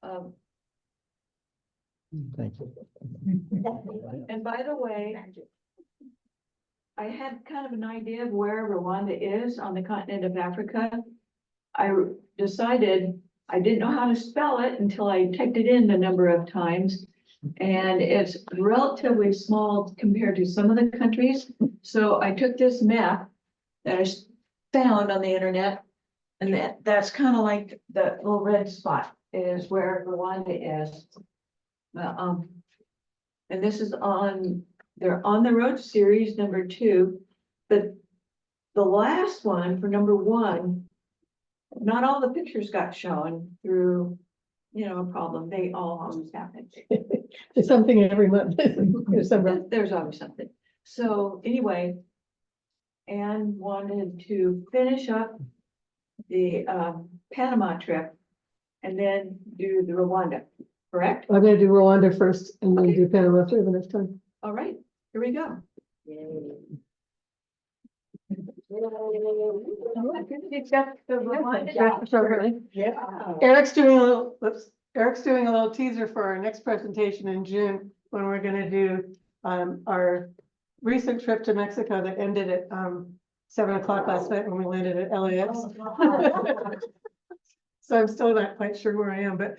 Um, Thank you. and by the way, I had kind of an idea of where Rwanda is on the continent of Africa. I decided I didn't know how to spell it until I typed it in a number of times. And it's relatively small compared to some of the countries. So I took this map that I found on the internet, and that's kind of like the little red spot is where Rwanda is. And this is they're on the road series number 2, but the last one for number 1, not all the pictures got shown through, a problem. They all always happen. There's something every month. There's always something. So anyway, Anne wanted to finish up the Panama trip and then do the Rwanda, correct? I'm gonna do Rwanda first and then do Panama if we have enough time. All right, here we go. Yeah. Eric's doing a little teaser for our next presentation in June, when we're gonna do our recent trip to Mexico that ended at 7 o'clock last night when we landed at LAX. So I'm still not quite sure where I am, but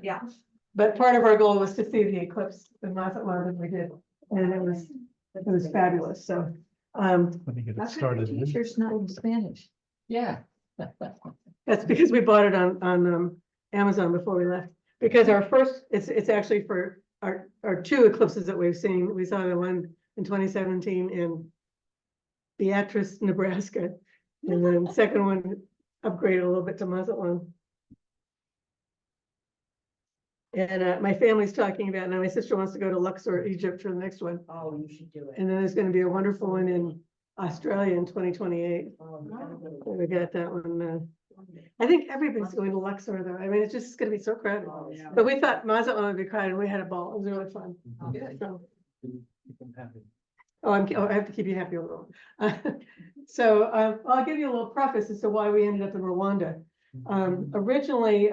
Yeah. but part of our goal was to see the eclipse in Mazatlan that we did, and it was fabulous. So Let me get it started. Teacher's not in Spanish. Yeah. that's because we bought it on Amazon before we left. Because our first, it's actually for our 2 eclipses that we've seen. We saw the one in 2017 in Beatrice, Nebraska, and then the second one upgraded a little bit to Mazatlan. And my family's talking about now. My sister wants to go to Luxor, Egypt for the next one. Oh, you should do it. And then there's going to be a wonderful one in Australia in 2028. Oh, We got that one. I think everybody's going to Luxor though. I mean, it's just going to be so crowded. yeah. But we thought Mazatlan would be crowded. And we had a ball. It was really fun. Good. So, Keep them happy. I have to keep you happy a little. So I'll give you a little preface as to why we ended up in Rwanda. Originally,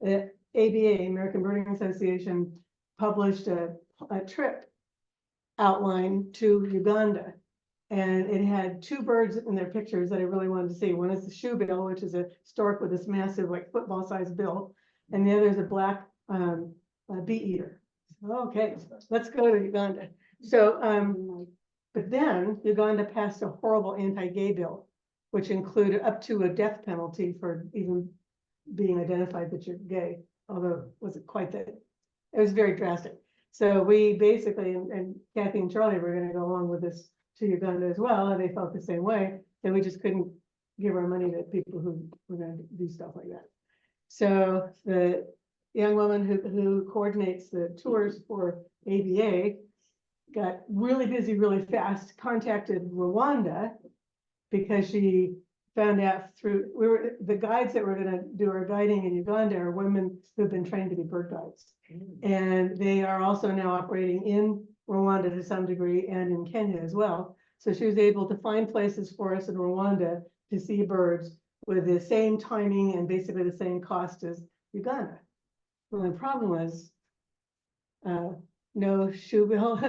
the ABA, American Birding Association, published a trip outline to Uganda. And it had 2 birds in their pictures that I really wanted to see. One is the shoebill, which is a stork with this massive, like football-sized bill. And the other is a black bee eater. Okay, let's go to Uganda. So, but then Uganda passed a horrible anti-gay bill, which included up to a death penalty for even being identified that you're gay, although it wasn't quite that, it was very drastic. So we basically, and Kathy and Charlie were going to go along with this to Uganda as well, and they felt the same way, and we just couldn't give our money to people who were going to do stuff like that. So the young woman who coordinates the tours for ABA got really busy really fast, contacted Rwanda because she found out through, the guides that were going to do our guiding in Uganda are women who've been trained to be bird guides. And they are also now operating in Rwanda to some degree and in Kenya as well. So she was able to find places for us in Rwanda to see birds with the same timing and basically the same cost as Uganda. Well, the problem was no shoebill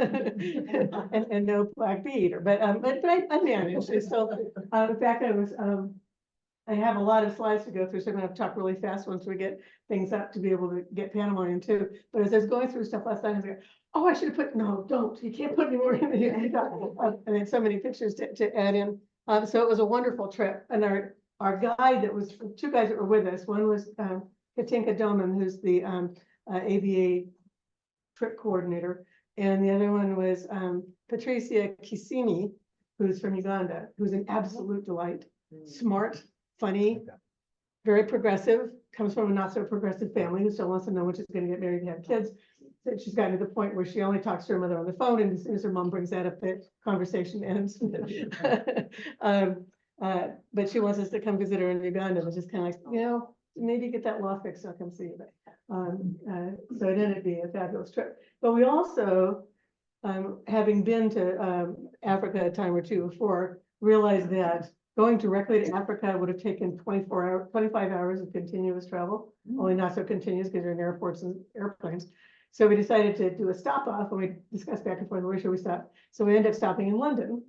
and no black bee eater, but I managed. So in fact, I have a lot of slides to go through, so I'm gonna talk really fast once we get things up to be able to get Panama in too. But as I was going through stuff last night, I was like, oh, I should have put, no, don't, you can't put any more in here. And then so many pictures to add in. So it was a wonderful trip. And our guide that was, 2 guys that were with us, one was Katinka Doman, who's the ABA trip coordinator. And the other one was Patricia Kisimi, who's from Uganda, who's an absolute delight, smart, funny, very progressive, comes from a not so progressive family who still wants to know when she's going to get married and have kids. So she's gotten to the point where she only talks to her mother on the phone, and as soon as her mom brings that up, the conversation ends. But she wants us to come visit her in Uganda. It's just kind of like, maybe get that law fixed, I'll come see you. So it ended up being a fabulous trip. But we also, having been to Africa a time or two before, realized that going directly to Africa would have taken 25 hours of continuous travel, only not so continuous because you're in airports and airplanes. So we decided to do a stop off, and we discussed back and forth, where should we stop? So we ended up stopping in London.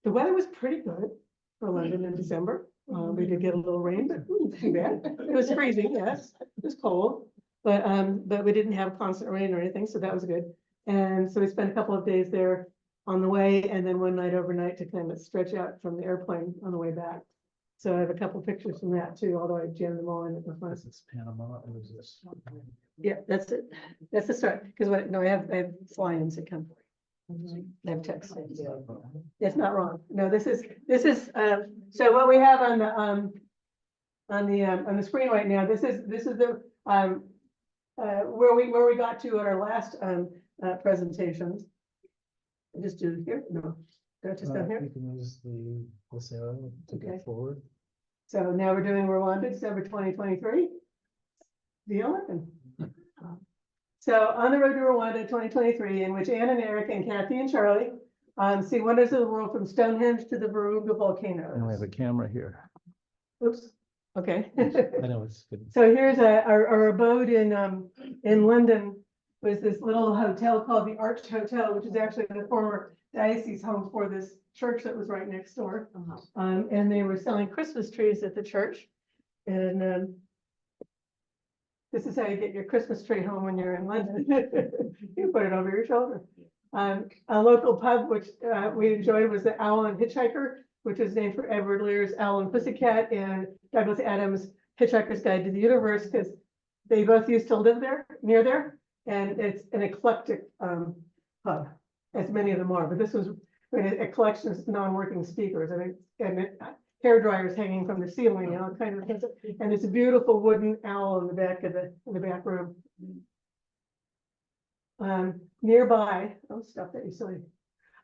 The weather was pretty good for London in December. We did get a little rain, but too bad. It was freezing, yes, it was cold, but we didn't have constant rain or anything, so that was good. And so we spent a couple of days there on the way, and then one night overnight to kind of stretch out from the airplane on the way back. So I have a couple pictures from that too, although I jammed them all in at the front. This is Panama, or is this? Yeah, that's it. That's the start, because what, no, I have fly-ins that come. I have text. It's not wrong. No, this is, so what we have on the screen right now, this is the, where we got to at our last, presentations. Just do it here, no, do it just down here. You can use this arrow to Okay. go forward. So now we're doing Rwanda, December 2023. Deal with. So on the road to Rwanda 2023, in which Anne and Eric and Kathy and Charlie see wonders of the world from Stonehenge to the Virunga volcano. And we have a camera here. Oops. Okay. I know it's good. So here's our abode in London, was this little hotel called the Arch Hotel, which is actually the former diocese home for this church that was right next door. And they were selling Christmas trees at the church. And this is how you get your Christmas tree home when you're in London. You put it over your shoulder. A local pub, which we enjoyed, was the Owl and Hitchhiker, which is named for Edward Lear's Owl and Pussycat and Douglas Adams' Hitchhiker's Guide to the Universe, because they both used to live there, near there. And it's an eclectic pub, as many of them are, but this was a collection of non-working speakers, and hair dryers hanging from the ceiling, kind of things. And it's a beautiful wooden owl in the back of the back room. Nearby, oh, stuff that you silly.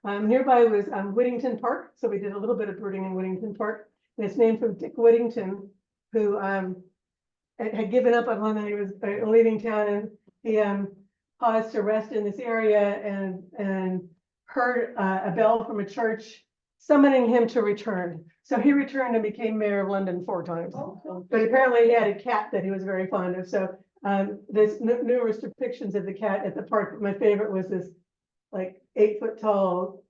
Nearby was Whittington Park, so we did a little bit of birding in Whittington Park. And it's named from Dick Whittington, who had given up on London. He was leaving town, and he paused to rest in this area and heard a bell from a church summoning him to return. So he returned and became mayor of London 4 times. But apparently he had a cat that he was very fond of. So there's numerous depictions of the cat at the park. But my favorite was this like 8-foot tall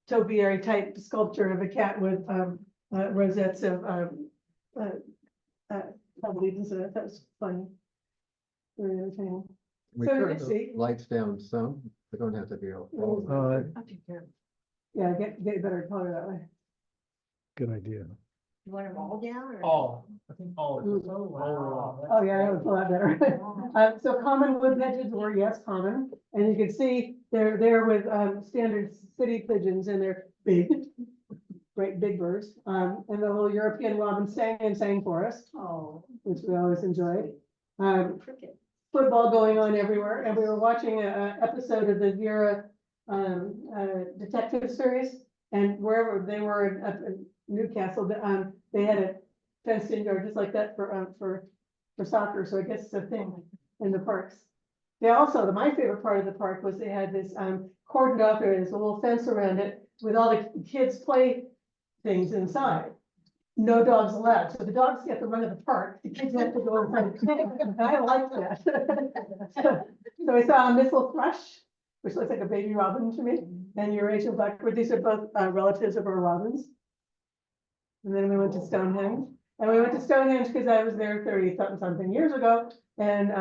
topiary type sculpture of a cat with rosettes of leaves. So that was funny. Very entertaining. We So turn let's the see. lights down some, they don't have to be all. Uh, I'll take care of it. Yeah, get better color that way. Good idea. You want them all down or? All, I think all. Oh, yeah, that was a lot better. So common wood hedges were, yes, common, and you can see they're there with standard city pigeons, and they're big, great big birds. And the little European robin sang for us, Oh. which we always enjoyed. Cricket. Football going on everywhere, and we were watching an episode of the Vera detective series, and wherever they were up in Newcastle, they had a fenced in yard just like that for soccer. So I guess it's a thing in the parks. They also, my favorite part of the park was they had this cordoned off area, there's a little fence around it with all the kids' play things inside. No dogs allowed. So the dogs get the run of the park. The kids have to go inside. I like that. So we saw a missile thrush, which looks like a baby robin to me, and Eurasian blackbird. These are both relatives of our robins. And then we went to Stonehenge. And we went to Stonehenge because I was there 30-something years ago. And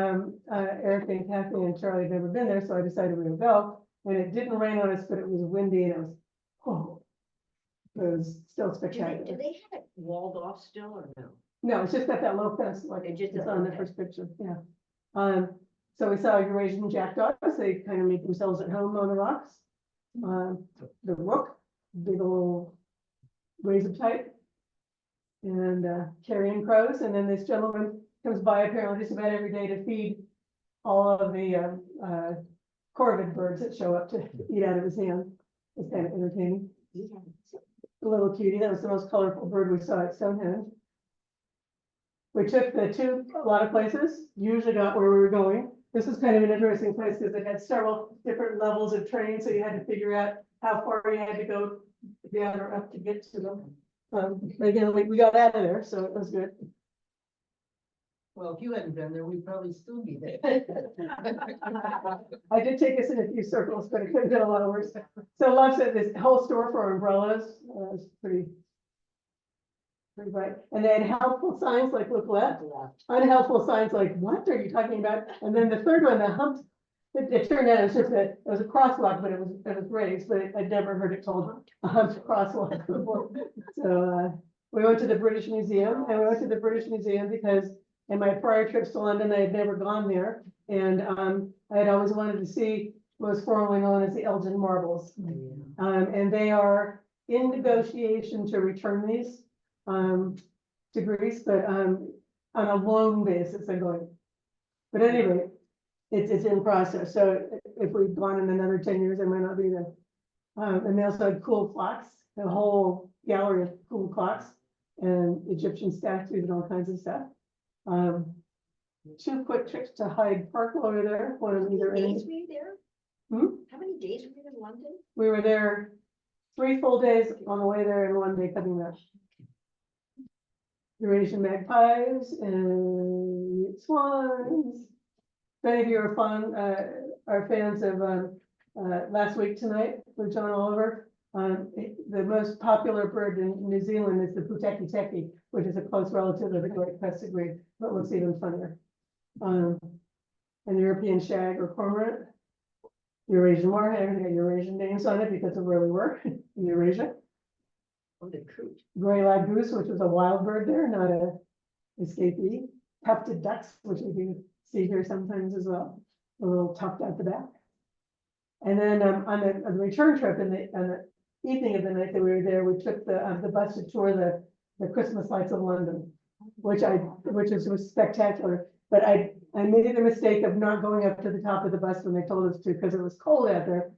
Eric and Kathy and Charlie had never been there, so I decided we would go. And it didn't rain on us, but it was windy, and it was, oh, it was still Do spectacular. they have it walled off still or no? No, it's just got that low fence, like It just it's on the okay. first picture, yeah. So we saw Eurasian jackdaws, they kind of make themselves at home on the rocks. The rook, big old razor type. And carrion crows, and then this gentleman comes by apparently just about every day to feed all of the corvid birds that show up to eat out of his hand. It's kind of entertaining. A little cutie, that was the most colorful bird we saw at Stonehenge. We took the tube a lot of places, usually got where we were going. This was kind of an interesting place because it had several different levels of train, so you had to figure out how far you had to go down or up to get to them. Again, we got out of there, so it was good. Well, if you hadn't been there, we'd probably still be there. I did take us in a few circles, but it could have been a lot worse. So Love said this whole store for umbrellas, was pretty bright. And they had helpful signs like look left, unhelpful signs like what are you talking about? And then the third one, the humped, it turned out it was just it was a crosswalk, but it was raised, but I'd never heard it called a humped crosswalk before. So we went to the British Museum, and we went to the British Museum because in my prior trips to London, I had never gone there. And I had always wanted to see what was formerly known as the Elgin Marbles. And they are in negotiation to return these to Greece, but on a loan basis, they're going. But anyway, it's in process. So if we've gone in another 10 years, I might not be there. And they also had cool clocks, a whole gallery of cool clocks and Egyptian statues and all kinds of stuff. Two quick trips to Hyde Park while we were there, one of either How many end. days were you there? Hmm? How many days were you in London? We were there 3 full days on the way there and 1 day coming back. Eurasian magpies and swans. If any of you are fans of Last Week Tonight with John Oliver, the most popular bird in New Zealand is the puteki teki, which is a close relative of the great crested grebe, but looks even funnier. An European shag or cormorant, Eurasian moorhen, got Eurasian names on it because of where we were in Eurasia. Oh, the truth. Gray lag goose, which was a wild bird there, not a escapee. Tufted ducks, which we do see here sometimes as well, a little tuft at the back. And then on the return trip, on the evening of the night that we were there, we took the bus to tour the Christmas lights of London, which was spectacular. But I made the mistake of not going up to the top of the bus when they told us to because it was cold out there.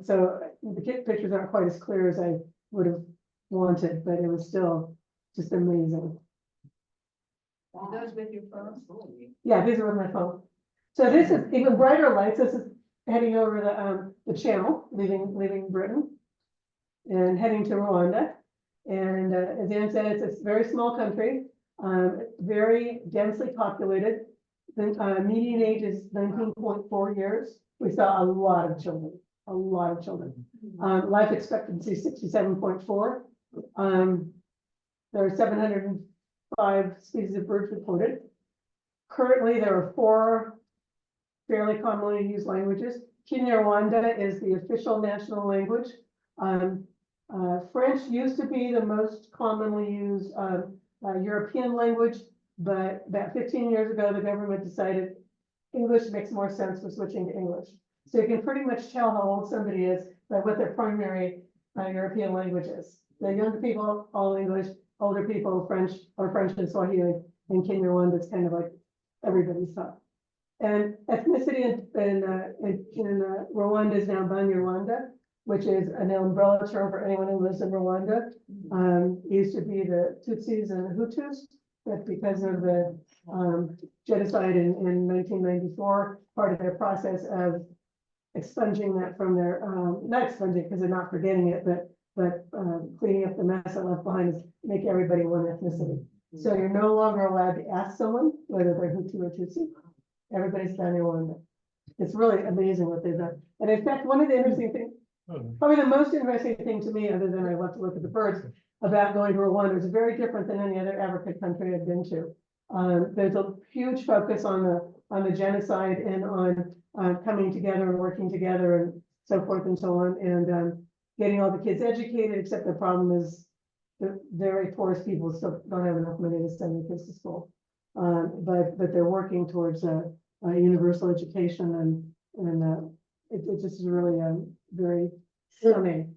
So the pictures aren't quite as clear as I would have wanted, but it was still just amazing. Are those with your phone? Yeah, these are with my phone. So this is even brighter lights. This is heading over the channel, leaving Britain and heading to Rwanda. And as Anne said, it's a very small country, very densely populated. The median age is 19.4 years. We saw a lot of children, a lot of children. Life expectancy 67.4. There are 705 species of birds reported. Currently, there are 4 fairly commonly used languages. Kinyarwanda is the official national language. French used to be the most commonly used European language, but about 15 years ago, the government decided English makes more sense for switching to English. So you can pretty much tell how old somebody is by what their primary European language is. The younger people, all English, older people, French, or French and Swahili, and Kinyarwanda is kind of like everybody's talk. And ethnicity in Rwanda is now Banyarwanda, which is an umbrella term for anyone who lives in Rwanda. It used to be the Tutsis and the Hutus, but because of the genocide in 1994, part of their process of expunging that from their, not expunging because they're not forgetting it, but cleaning up the mess that left behind is make everybody one ethnicity. So you're no longer allowed to ask someone whether they're Hutu or Tutsi. Everybody's down there one. It's really amazing what they've done. And in fact, one of the interesting things, probably the most interesting thing to me, other than I love to look at the birds, about going to Rwanda is very different than any other African country I've been to. There's a huge focus on the genocide and on coming together and working together and so forth and so on, and getting all the kids educated, except the problem is the very poorest people still don't have enough money to send their kids to school. But they're working towards a universal education, and it just is really very stunning.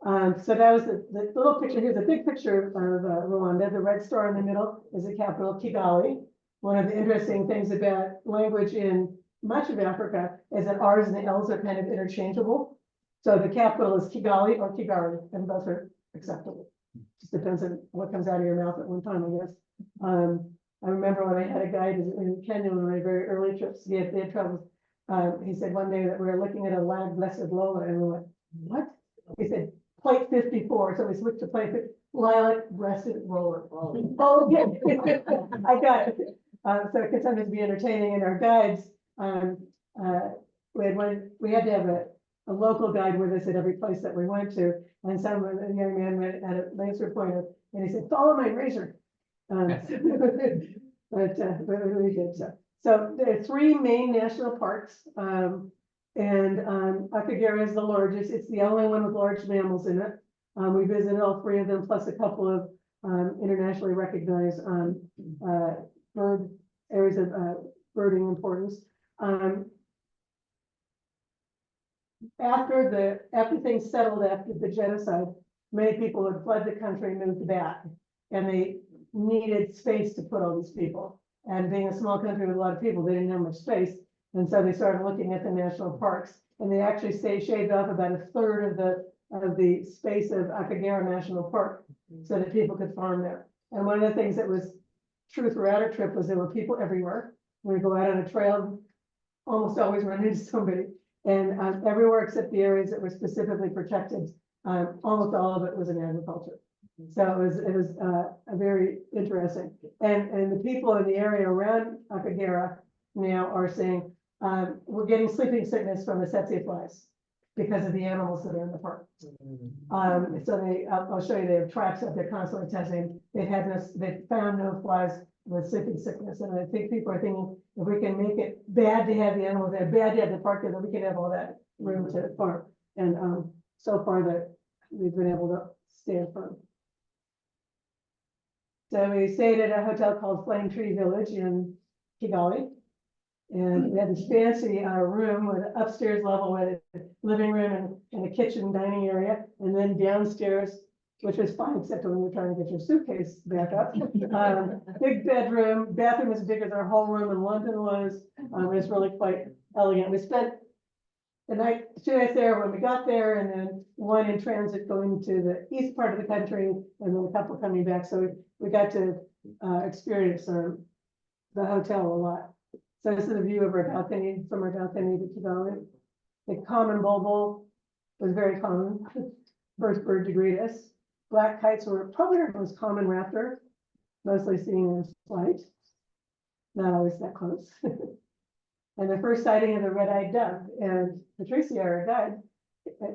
So that was the little picture. Here's a big picture of Rwanda. The red star in the middle is the capital, Kigali. One of the interesting things about language in much of Africa is that R's and the L's are kind of interchangeable. So the capital is Kigali or Kigali, and both are acceptable. Just depends on what comes out of your mouth at one time, I guess. I remember when I had a guide in Kenya on my very early trips, they had trouble. He said one day that we were looking at a lag blessed Lola, and we went, what? He said, plate 54. So we switched to plate 50. lilac breasted roller. Oh, yeah, I got it. So it could sometimes be entertaining, and our guides, we had to have a local guide with us at every place that we went to, and a young man had a laser pointer, and he said, follow my razor. But we did so. So there are 3 main national parks, and Akagera is the largest. It's the only one with large mammals in it. We visited all 3 of them, plus a couple of internationally recognized bird areas of birding importance. After things settled after the genocide, many people had fled the country and moved back, and they needed space to put all these people. And being a small country with a lot of people, they didn't have much space, and so they started looking at the national parks, and they actually shaved off about a third of the space of Akagera National Park, so that people could farm there. And one of the things that was true throughout our trip was there were people everywhere. When we go out on a trail, almost always run into somebody. And everywhere except the areas that were specifically protected, almost all of it was in agriculture. So it was a very interesting. And the people in the area around Akagera now are saying, we're getting sleeping sickness from the tsetse flies because of the animals that are in the park. So I'll show you, they have traps up there constantly testing. They found no flies with sleeping sickness. And I think people are thinking, if we can make it bad to have the animals there, bad to have the park there, then we can have all that room to farm. And so far that we've been able to stand firm. So we stayed at a hotel called Flame Tree Village in Kigali. And we had this fancy room with an upstairs level with a living room and a kitchen dining area. And then downstairs, which was fine, except when you were trying to get your suitcase back up. Big bedroom, bathroom as big as our whole room in London was. It was really quite elegant. We spent the night, 2 nights there when we got there, and then 1 in transit going to the east part of the country, and then a couple coming back. So we got to experience the hotel a lot. So this is a view of our balcony, from our balcony to Kigali. The common bulbul was very common, first bird to greet us. Black kites were probably our most common raptor, mostly seen in flight, not always that close. And the first sighting of the red-eyed dove, and Patricia, our guide,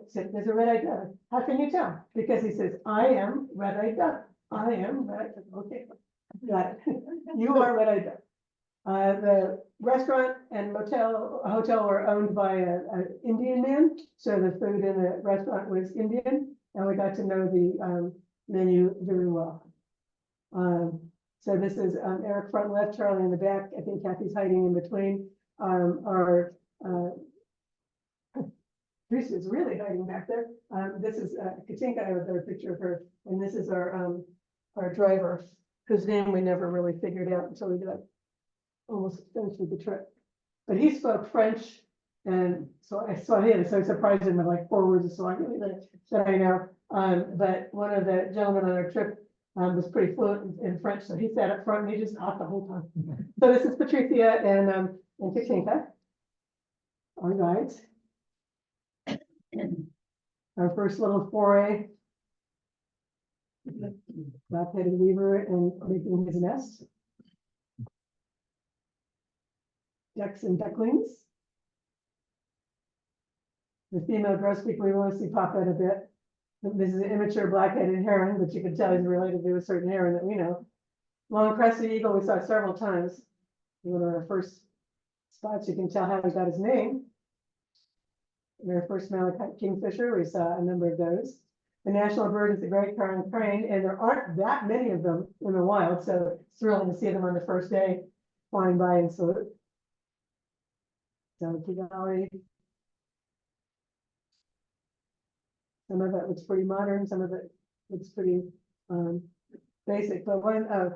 said, there's a red-eyed dove. How can you tell? Because he says, I am red-eyed dove. I am red-eyed dove. Okay, got it. You are red-eyed dove. The restaurant and hotel were owned by an Indian man, so the food in the restaurant was Indian, and we got to know the menu very well. So this is Eric front left, Charlie in the back. I think Kathy's hiding in between. Bruce is really hiding back there. This is Katinka. I have a picture of her, and this is our driver, whose name we never really figured out until we got almost finished with the trip. But he spoke French, and so I saw him, so I surprised him with like 4 words of Swahili that I know. But one of the gentlemen on our trip was pretty fluent in French, so he sat up front and he just talked the whole time. So this is Patricia and Katinka, our guides. Our first little foray, black-headed weaver and making his nest. Ducks and ducklings. The female grosbeak we want to see pop out a bit. This is an immature black-headed heron, but you can tell he's related to a certain heron that we know. Long-crested eagle we saw several times. One of our first spots, you can tell how he got his name. In our first Malachite kingfisher, we saw a number of those. The national bird is the great crowned crane, and there aren't that many of them in the wild, so it's thrilling to see them on the first day flying by and salute. So Kigali. Some of it looks pretty modern, some of it looks pretty basic, but one of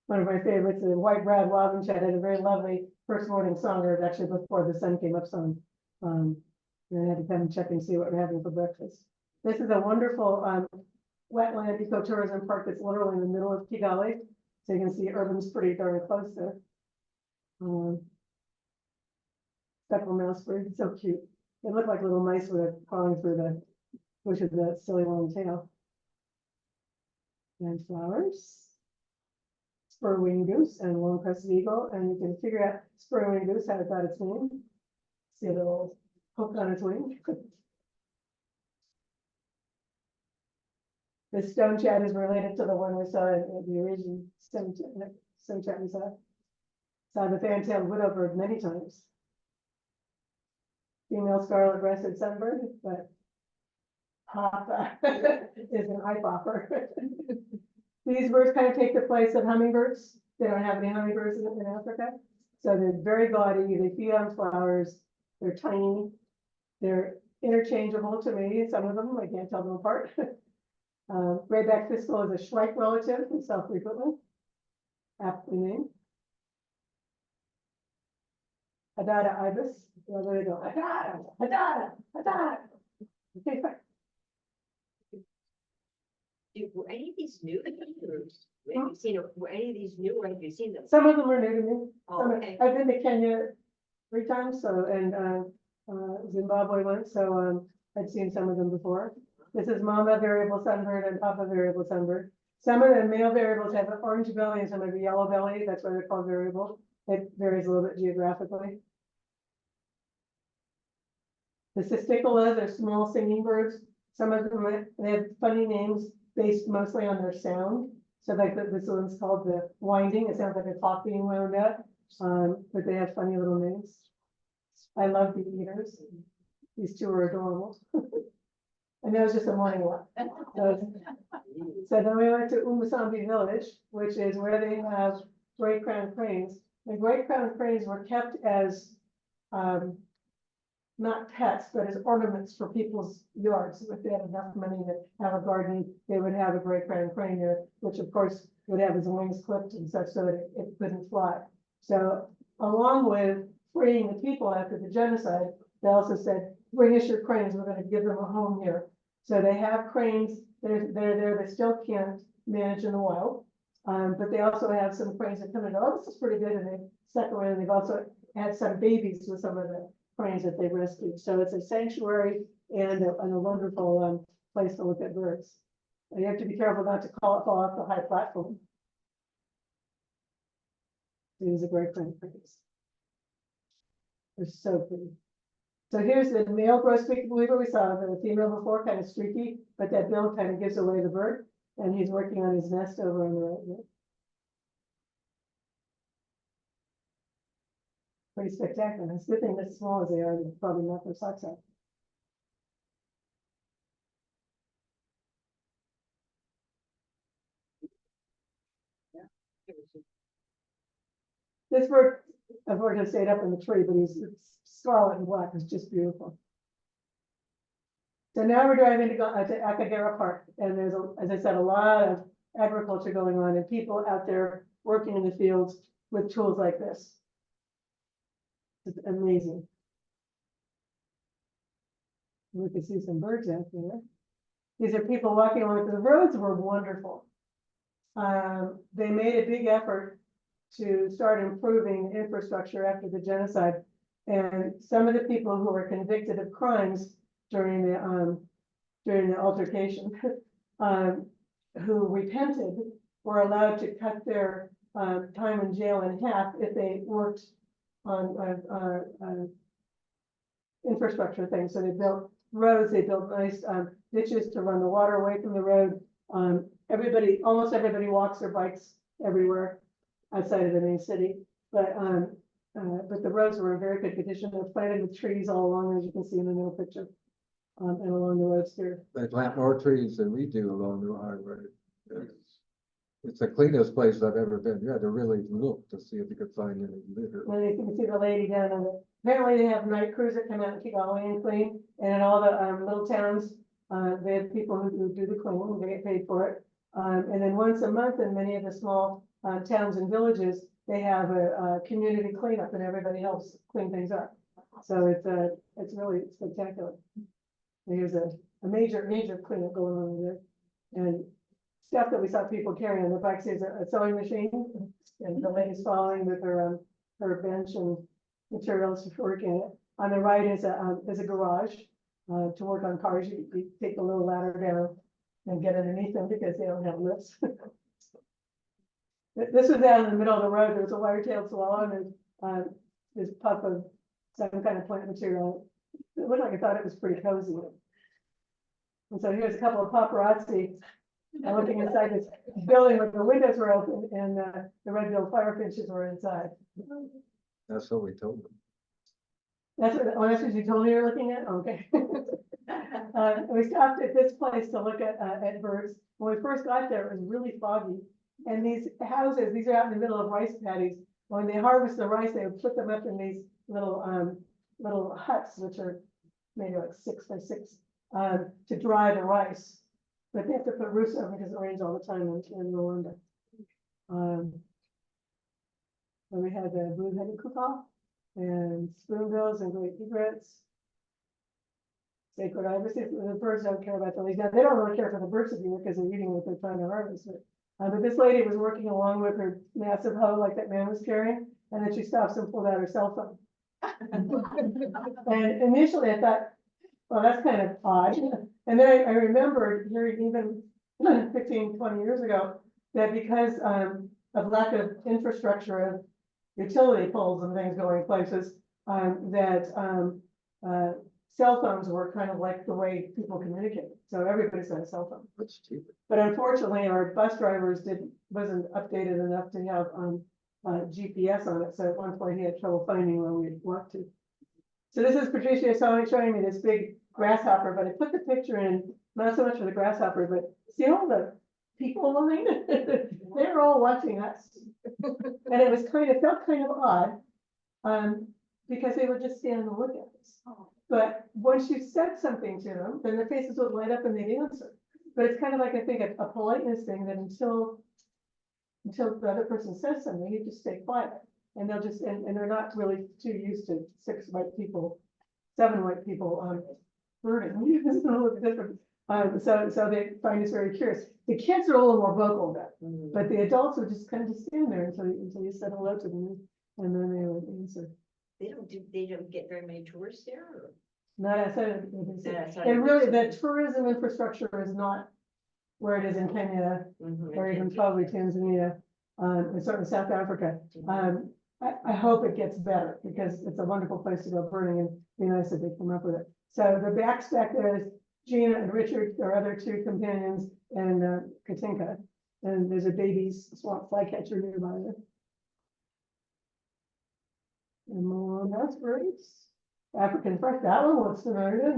my favorites, the white-browed wabinchette, had a very lovely first morning song, or actually before the sun came up song. And I had to come and check and see what we're having for breakfast. This is a wonderful wetland ecotourism park that's literally in the middle of Kigali. So you can see Urban's pretty darn close there. Speckled mouse bird, so cute. They look like little mice with crawling through the bush of the silly long tail. and flowers. Spur-winged goose and long-crested eagle, and you can figure out spur-winged goose, how it got its name. See a little hook on its wing. The stone chat is related to the one we saw in the original stone chat we saw. Saw the fan-tailed widowbird many times. Female scarlet-breasted sunbird, but Papa is an eye popper. These birds kind of take the place of hummingbirds. They don't have any hummingbirds in Africa. So they're very gaudy, they feed on flowers, they're tiny, they're interchangeable to me, some of them, I can't tell them apart. Grayback thistle is a shrike relative, we saw frequently, aptly named. Hadada ibis, well, there you go, Hadada, Hadada, Hadada. Okay, fine. Were any of these new? Or have you seen, were any of these new, or have you seen them? Some of them are new to me. Oh, Some- okay. I've been to Kenya 3 times, so, and Zimbabwe once, so I'd seen some of them before. This is mama variable sunbird and papa variable sunbird. Some of the male variables have an orange belly and some have a yellow belly. That's why they're called variable. It varies a little bit geographically. The cisticolas are small singing birds. Some of them, they have funny names based mostly on their sound. So like this one's called the winding. It sounds like a clock being wound up, but they have funny little names. I love the eaters. These two are adorable. And that was just a morning walk. So then we went to Umusambi village, which is where they have great crowned cranes. The great crowned cranes were kept as, not pets, but as ornaments for people's yards. If they had enough money to have a garden, they would have a great crowned crane there, which of course would have its wings clipped and such so that it couldn't fly. So along with freeing the people after the genocide, they also said, bring us your cranes, we're going to give them a home here. So they have cranes, they're there, they still can't manage in the wild. But they also have some cranes that come in, oh, this is pretty good, and they stuck around, and they've also had some babies with some of the cranes that they rescued. So it's a sanctuary and a wonderful place to look at birds. And you have to be careful not to fall off the high platform. It is a great crane cranes. They're so pretty. So here's the male grosbeak beaver. We saw the female before, kind of streaky, but that bill kind of gives away the bird. And he's working on his nest over on the right there. Pretty spectacular. It's a good thing they're as small as they are, they probably knock their socks out. This bird, unfortunately, stayed up in the tree, but he's scarlet and black. It's just beautiful. So now we're driving to Akagera Park, and there's, as I said, a lot of agriculture going on and people out there working in the fields with tools like this. It's amazing. We can see some birds out there. These are people walking along. The roads were wonderful. They made a big effort to start improving infrastructure after the genocide. And some of the people who were convicted of crimes during the altercation, who repented, were allowed to cut their time in jail in half if they worked on infrastructure things. So they built roads, they built nice ditches to run the water away from the road. Almost everybody walks or bikes everywhere outside of the main city, but the roads were in very good condition. They're planted with trees all along, as you can see in the middle picture, and along the roads here. They plant more trees than we do along the highway. It's the cleanest place I've ever been. You had to really look to see if you could find any litter. And you can see the lady down on the, apparently they have night crews that come out and keep Kigali and clean, and in all the little towns, they have people who do the cleaning, they get paid for it. And then once a month in many of the small towns and villages, they have a community cleanup and everybody helps clean things up. So it's really spectacular. There's a major cleanup going on there. And stuff that we saw people carrying on the bikes is a sewing machine. And the lady's following with her bench and materials for working it. On the right is a garage to work on cars. You take the little ladder down and get underneath them because they don't have lips. This was out in the middle of the road. There was a wire-tailed swallow and this puff of some kind of plant material. It looked like I thought it was pretty cozy. And so here's a couple of paparazzi looking inside this building where the windows were open and the red-billed firefinches were inside. That's what we told them. That's what you told me you're looking at? Okay. We stopped at this place to look at birds. When we first got there, it was really foggy. And these houses, these are out in the middle of rice paddies. When they harvest the rice, they would put them up in these little huts, which are maybe like 6 by 6, to dry the rice. But they have to put roofs over because it rains all the time in Rwanda. And we had the blue-headed cuckoo and spoonbills and great egrets. Sacred ibises. The birds don't care about the leaves. Now, they don't really care for the birds of the year because they're eating what they're trying to harvest. But this lady was working along with her massive hoe like that man was carrying, and then she stops and pulled out her cell phone. And initially I thought, well, that's kind of odd. And then I remembered hearing even 15, 20 years ago that because of lack of infrastructure of utility poles and things going places, cell phones were kind of like the way people communicate. So everybody's got a cell phone. Much cheaper. But unfortunately, our bus drivers wasn't updated enough to have GPS on it. So at one point he had trouble finding where we'd want to. So this is Patricia showing me this big grasshopper, but I put the picture in, not so much for the grasshopper, but see all the people line? They're all watching us. And it was felt kind of odd, because they would just stand and look at us. But once you said something to them, then their faces would light up and they'd answer. But it's kind of like, I think, a politeness thing that until the other person says something, you just stay quiet. And they'll just, and they're not really too used to 7 white people, birding. It's a little bit different. So they find us very curious. The kids are a little more vocal about it, but the adults would just kind of stand there until you said hello to them, and then they would answer. They don't get very many tourists there, or? Not outside of the Not outside And of really, the the tourism infrastructure is not where it is in Kenya, or even probably Tanzania, and certainly South Africa. I hope it gets better because it's a wonderful place to go birding, and it'd be nice if they come up with it. So the back there is Gina and Richard, their other 2 companions, and Katinka. And there's a baby swamp flycatcher nearby there. And more on those birds. African thrush, that one looks familiar.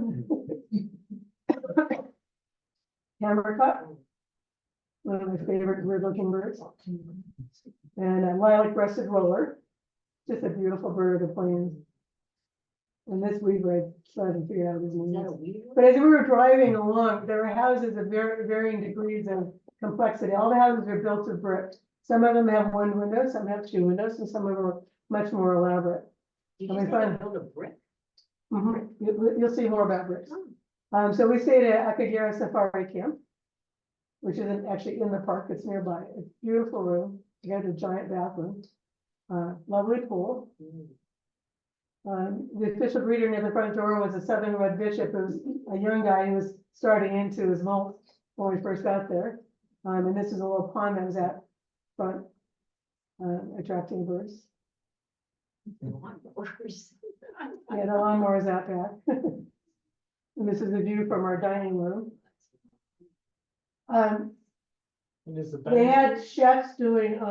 Hammercut, one of my favorite weird-looking birds. And a lilac-breasted roller, just a beautiful bird of the plains. And this weaver, I started to figure out his Is that name. a weaver? But as we were driving along, there were houses of varying degrees of complexity. All the houses are built of brick. Some of them have 1 window, some have 2 windows, and some of them are much more elaborate. Did I you mean, say fun. they built a brick? You'll see more about bricks. So we stayed at Akagera Safari Camp, which isn't actually in the park, it's nearby. It's a beautiful room. You got a giant bathroom, lovely pool. The official greeter near the front door was a Southern Red Bishop, who was a young guy who was starting into his molt when we first got there. And this is a little pond that was out front, attracting birds. Lawnmowers. Yeah, the lawnmower is out back. And this is the view from our dining room. And is the They bank, had chefs doing,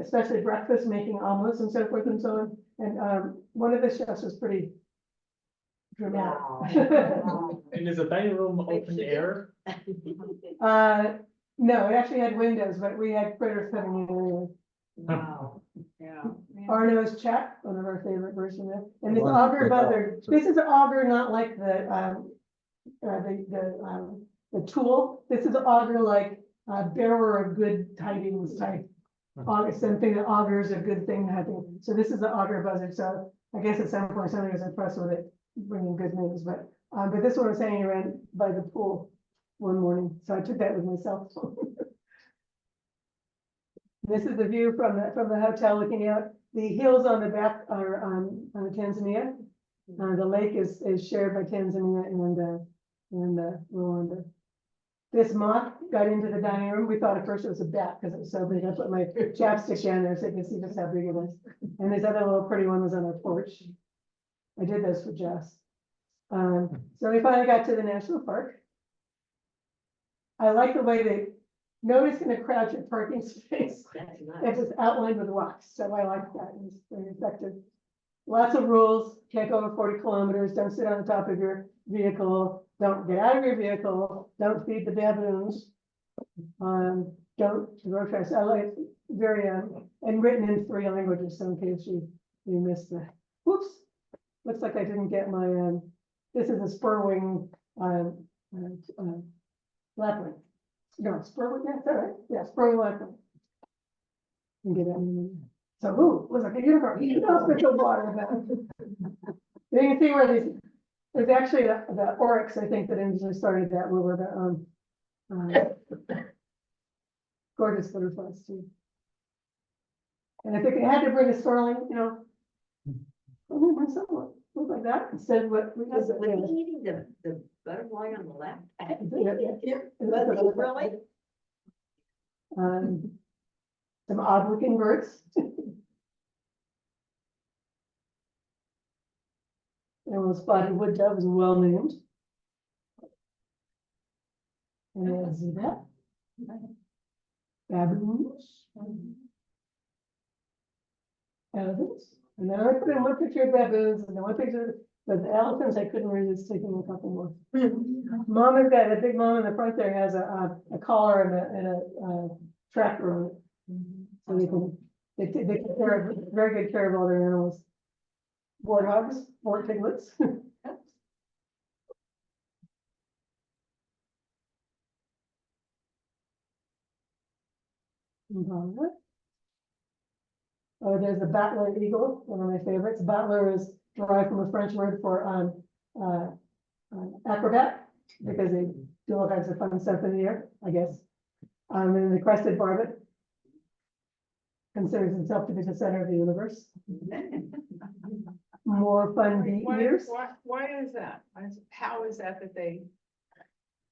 especially breakfast, making omelets and so forth and so on. And one of the chefs was pretty dramatic. and is the dining room open air? No, it actually had windows, but we had critters coming in anyway. Wow, yeah. Arno's Chat, one of our favorite birds from there. And this One auger big buzzard, owl. this is an auger, not like the tool. This is an auger like bearer of good tidings type. Auger, something that augurs a good thing happening. So this is the auger buzzard. So I guess at some point somebody was impressed with it, bringing good news. But this one was hanging around by the pool one morning, so I took that with myself. This is the view from the hotel looking out. The hills on the back are Tanzania. The lake is shared by Tanzania and Rwanda. This moth got into the dining room. We thought at first it was a bat because it was so big. I put my chapstick down there so you can see just how big it was. And this other little pretty one was on our porch. I did those for Jess. So we finally got to the national park. I like the way they, nobody's gonna crouch at parking space. That's It nice. was outlined with rocks, so I like that. It was very effective. Lots of rules, can't go over 40 kilometers, don't sit on the top of your vehicle, don't get out of your vehicle, don't feed the baboons. Don't road trash. I like it very, and written in 3 languages, so in case you missed the, whoops. Looks like I didn't get my, this is a spur wing, lapwing. No, spur wing, yeah, all right, yeah, spur wing lapwing. And get that. So, ooh, looks like a unicorn. You know, it's the water now. You can see where these, there's actually the oryx, I think, that initially started that river, gorgeous butterflies too. And I think it had to bring a starling, you know. Bring someone, look like that, instead of what. Was he eating the butterfly on the left? Yeah. Really? Some odd looking birds. And one spotted wood dove is well named. And then see that. Baboons. Elephants. And then I put in one picture of baboons and then one picture of the elephants. I couldn't resist taking a couple more. Mom has got a big mom in the front there has a collar and a tractor on it. So they take care of, very good care of all their animals. Warthogs, wart piglets. Oh, there's the battler eagle, one of my favorites. Battler is derived from a French word for acrobat, because they do all kinds of fun stuff in the air, I guess. And the crested barbet considers himself to be the center of the universe. More fun bee eaters. Why is that? How is that they,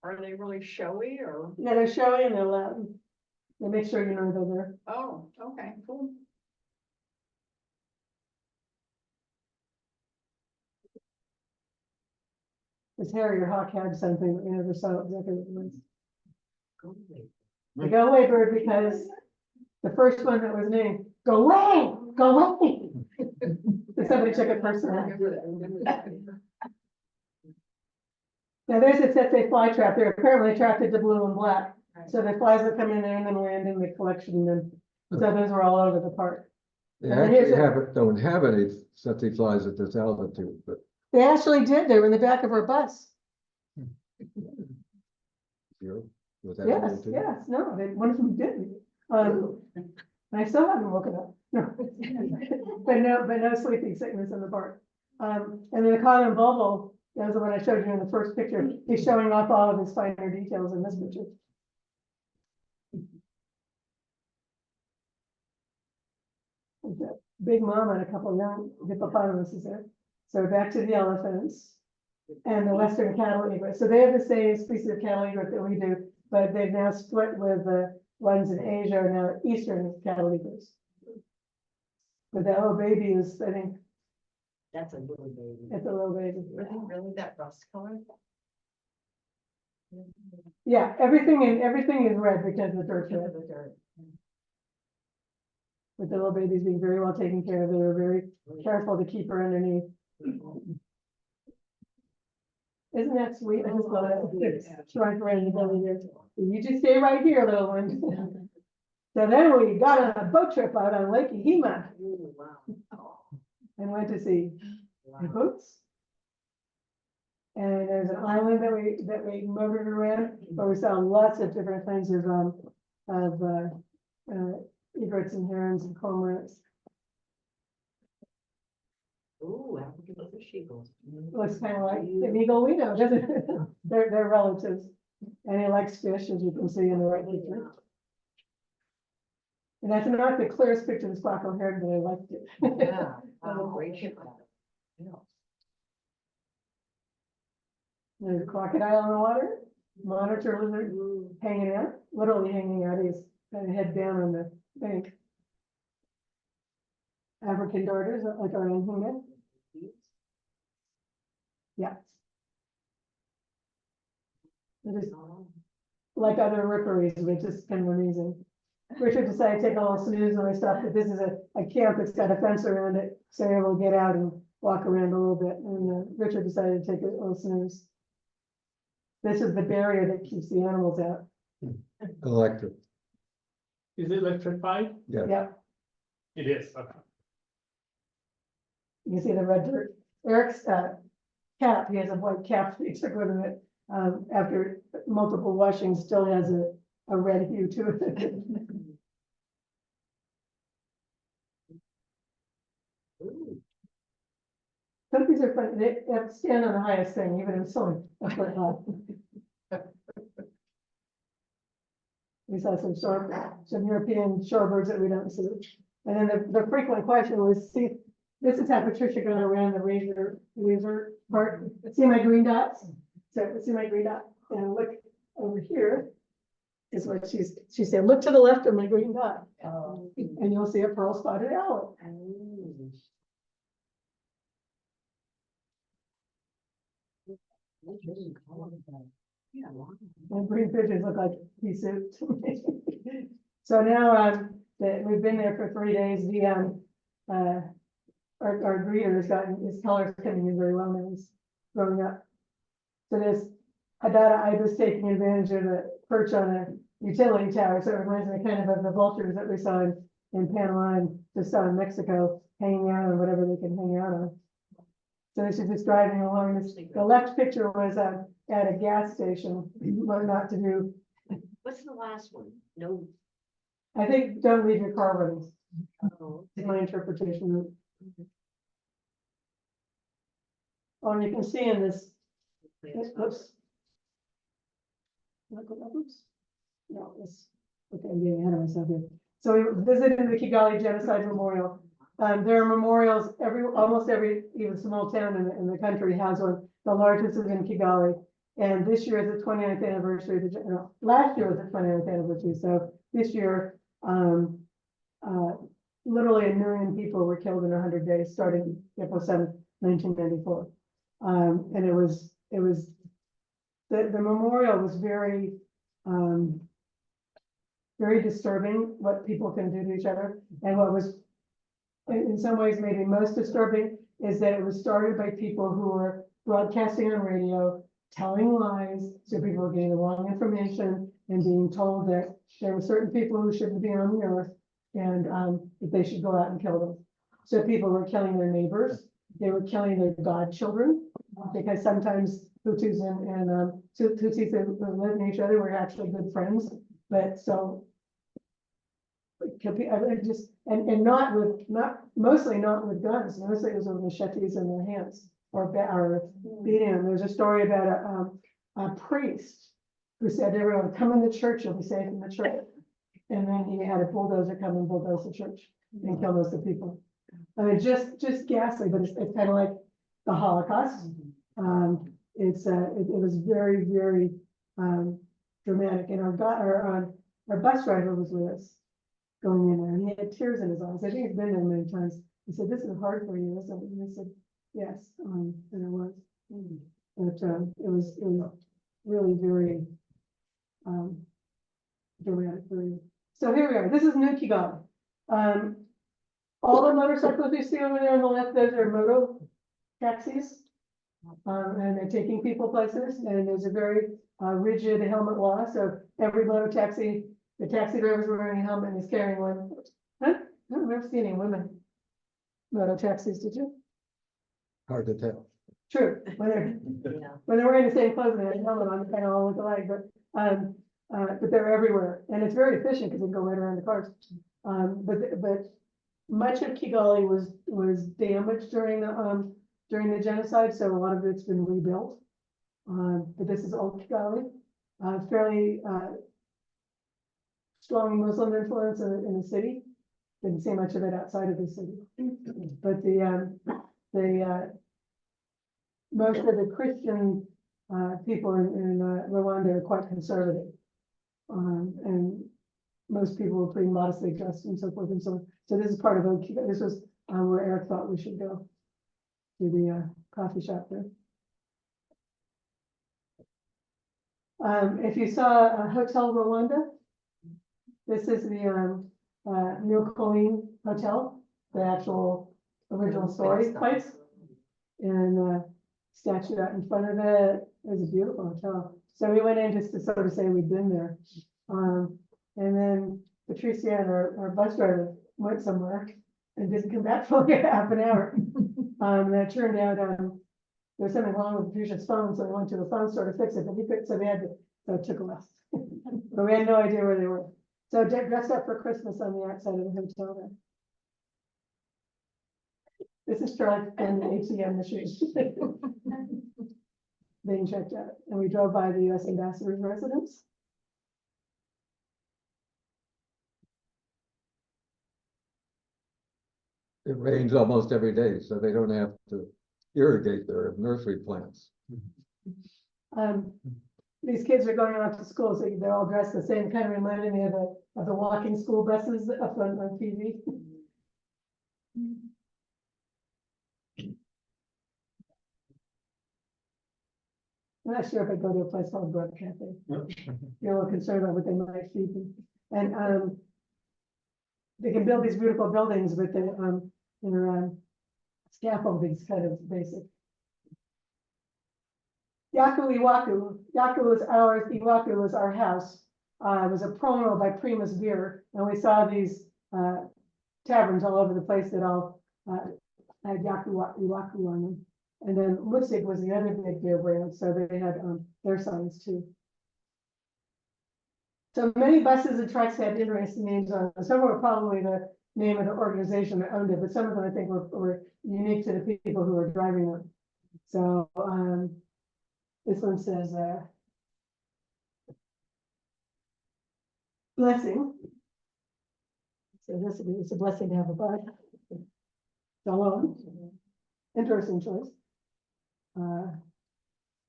are they really showy or? Yeah, they're showy and they're loud. They make sure you know they're there. Oh, okay, cool. This harrier hawk had something that we never saw exactly what it was. They go away bird because the first one that was named, go away. Did somebody check it first? Now there's a Tsetse fly trap. They're apparently attracted to blue and black. So the flies would come in there and then land in the collection, and so those were all over the park. They And here's actually a- don't have any tsetse flies at this altitude, but They actually did. They were in the back of our bus. you, was that Yes, altitude? yes, no, one of them didn't. I still haven't woken up. No. But no sleeping sickness in the park. And then the common bulbul, that was the one I showed you in the first picture. He's showing off all of his finer details in this picture. There's a Big mama and a couple of young hippopotamuses there. So back to the elephants and the western cattle egret. So they have the same species of cattle egret that we do, but they've now split with the ones in Asia are now eastern cattle egrets. But the little baby is, I think, That's a little baby. it's a little baby. Really that rust color? Yeah, everything is red because of the dirt. But the little baby's being very well taken care of. They were very careful to keep her underneath. Isn't that sweet? I just love that. Trying to run the belly here. You just stay right here, little one. So then we got on a boat trip out on Lake Ehima Ooh, wow. and went to see the boats. And there's an island that we motored around, but we saw lots of different kinds of egrets and herons and cormorants. Ooh, African fish eagles. Looks kind of like an eagle we know, doesn't it? They're relatives. And he likes fish, as you can see in the right picture. And that's not the clearest picture of the sparkle haired, but I liked it. Yeah. Oh, great shot. There's a crocodile in the water. monitor lizard hanging out, literally hanging out, he's kind of head down on the bank. African darters, like our own human. Yeah. It is like other rookeries, which is kind of amazing. Richard decided to take a little snooze on my stuff, but this is a camp that's got a fence around it, so you're able to get out and walk around a little bit, and Richard decided to take a little snooze. This is the barrier that keeps the animals out. Electric, Is it electrified? yeah. Yeah, It is, okay. you see the red dirt. Eric's cap, he has a white cap that he took with him, after multiple washings, still has a red hue to it. Some things are fun, they have to stand on the highest thing, even in summer. That's what we saw some European shorebirds that we don't see. And then the frequent question was, see, this is how Patricia got around the razor part. See my green dots? So see my green dot, and look over here is what she said, look to the left of my green dot, and you'll see a pearl spotted owl. And green pigeons look like pea soup to me. So now, we've been there for 3 days, our breeder has gotten, his color's coming in very well now, he's growing up. So this Hadada ibis taking advantage of the perch on a utility tower, so it reminds me kind of the vultures that we saw in Panama and just saw in Mexico, hanging out on whatever they can hang out on. So this is just driving along, the left picture was at a gas station, learn not to do, What's the last one? No. I think, don't leave your car running, Oh, is my interpretation of. Oh, and you can see in this, oops. Oops. No, this, okay, I'm getting ahead of myself here. So we visited the Kigali Genocide Memorial. There are memorials, almost every, even small town in the country has one. The largest is in Kigali. And this year is the 29th anniversary, last year was the 29th anniversary. So this year, literally 1 million people were killed in 100 days, starting April 7th, 1994. And it was, the memorial was very, very disturbing what people can do to each other. And what was, in some ways, maybe most disturbing is that it was started by people who were broadcasting on radio, telling lies, so people were getting the wrong information and being told that there were certain people who shouldn't be on the earth and that they should go out and kill them. So people were killing their neighbors, they were killing their godchildren, because sometimes Hutus and Tutsis that live in each other were actually good friends, but so just mostly not with guns, mostly it was with machetes in their hands or beating them. There's a story about a priest who said to everyone, come in the church, you'll be safe in the church. And then he had a bulldozer come and bulldoze the church and kill most of the people. I mean, just ghastly, but it's kind of like the Holocaust. It was very, very dramatic. And our bus driver was with us going in there, and he had tears in his eyes. I think he's been there many times. He said, "This is hard for you," isn't it? And I said, "Yes," and it was. But it was really very dramatic for you. So here we are. This is New Kigali. All the motorcycles you see over there on the left, those are moto taxis. And they're taking people places, and there's a very rigid helmet law. So every moto taxi, the taxi driver's wearing a helmet and is carrying one. Huh? I don't remember seeing any women moto taxis, did you? Hard to tell. True, when they're wearing the same clothes and they have a helmet on, they kind of all look alike, but they're everywhere, and it's very efficient because they go right around the cars. But much of Kigali was damaged during the genocide, so a lot of it's been rebuilt. But this is old Kigali, fairly strong Muslim influence in the city. Didn't see much of it outside of the city, but the most of the Christian people in Rwanda are quite conservative. And most people were pretty modestly dressed and so forth and so on. So this is part of, this was where Eric thought we should go, to the coffee shop there. If you saw Hotel Rwanda, this is the New Colleen Hotel, the actual original story place. And statue out in front of it. It was a beautiful hotel. So we went in just to sort of say we'd been there. And then Patricia and our bus driver went somewhere and didn't come back for like half an hour. And it turned out there was something wrong with Patricia's phone, so I went to the phone store to fix it, but so they had to, so it took a while. But we had no idea where they were. So dressed up for Christmas on the outside of the hotel there. This is Charlie and the ATM machine. Being checked out, and we drove by the US ambassador's residence. It rains almost every day, so they don't have to irrigate their nursery plants. These kids are going off to school, so they're all dressed the same, kind of reminded me of the walking school buses up on TV. I'm not sure if I'd go to a place called Brook Cafe. You're a little concerned about what they might feed me. And they can build these beautiful buildings, but their scaffolding's kind of basic. Yaku Iwaku. Yaku was ours, Iwaku was our house. It was a promo by Primus Beer, and we saw these taverns all over the place that all had Yaku Iwaku on them. And then Lusig was the other big beer brand, so they had their signs too. So many buses and trucks had interesting names on them. Some were probably the name of the organization that owned it, but some of them I think were unique to the people who were driving them. So this one says blessing. So this it's a blessing to have a bus. Shalom. Interesting choice.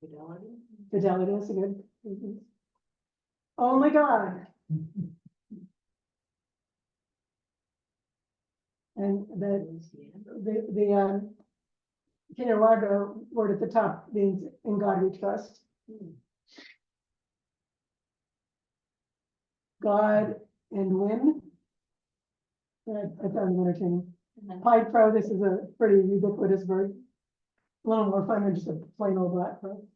Fidelity is a good. Oh my God. And the Kinyarwanda word at the top means in God we trust. God and win. I found it entertaining. Pied crow, this is a pretty ubiquitous bird. A little more fun than just a plain old black crow.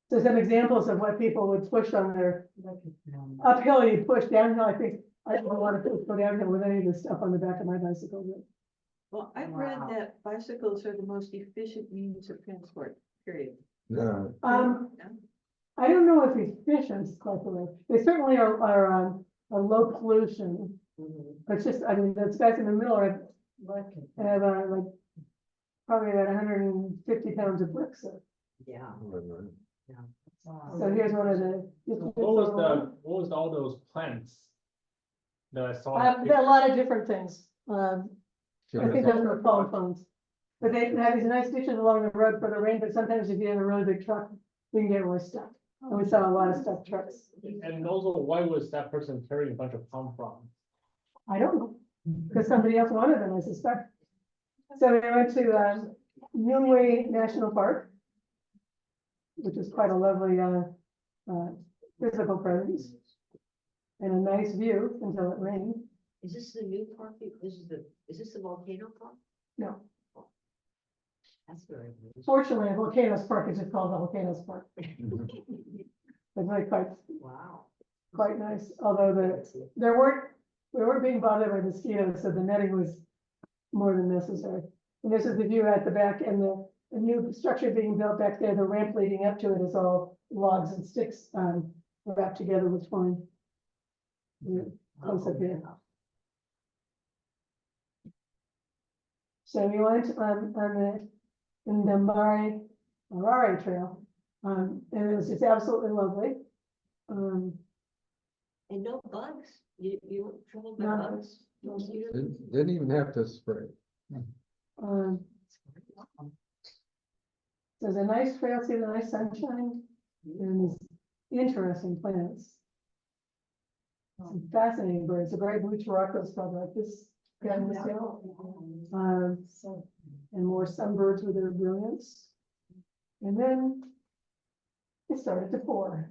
So some examples of what people would push on their uphill, you push downhill. I think I don't want to go downhill with any of this stuff on the back of my bicycle. Well, I've read that bicycles are the most efficient means of transport, period. Yeah, I don't know if efficient is quite the right. They certainly are low pollution. But it's just, I mean, those guys in the middle have like probably about 150 pounds of bricks. Yeah. So here's one of the. What was all those plants that I saw? There are a lot of different things. I think those are palm phones. But they have these nice ditches along the road for the rain, but sometimes if you have a really big truck, you can get really stuck. And we saw a lot of stuck trucks. And also, why was that person carrying a bunch of palm fronds? I don't know, because somebody else wanted them, I suspect. So we went to Nyungwe National Park, which is quite a lovely physical presence and a nice view until it rained. Is this the new park? Is this the volcano park? No, That's very nice. fortunately, Volcanoes Park is just called Volcanoes Park. It's really Wow. quite nice, although we weren't being bothered by mosquitoes, so the netting was more than necessary. And this is the view at the back, and the new structure being built back there, the ramp leading up to it is all logs and sticks wrapped together with twine. Yeah, close up here. So we went in the Marari Trail, and it was just absolutely lovely. And no bugs? You weren't troubled by No. bugs? Mosquitoes? didn't even have to spray. So There's a nice trail, see the nice sunshine, and these interesting plants. Some fascinating birds, a great blue Toronto spelled like this, guy in this hill. And more sunbirds with their brilliance. And then it started to pour.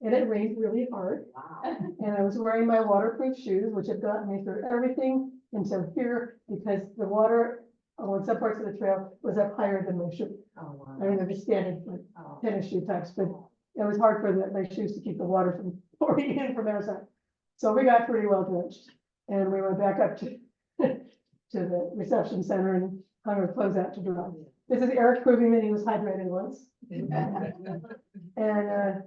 And it rained really hard. And I was wearing my waterproof shoes, which had gotten me through everything until here, because the water on some parts of the trail was up higher than my shoe. I mean, they're just standard like tennis shoe types, but it was hard for my shoes to keep the water from pouring in from their side. So we got pretty well drenched, and we went back up to to the reception center and hung our clothes out to dry. This is Eric proving that he was hydrated once. And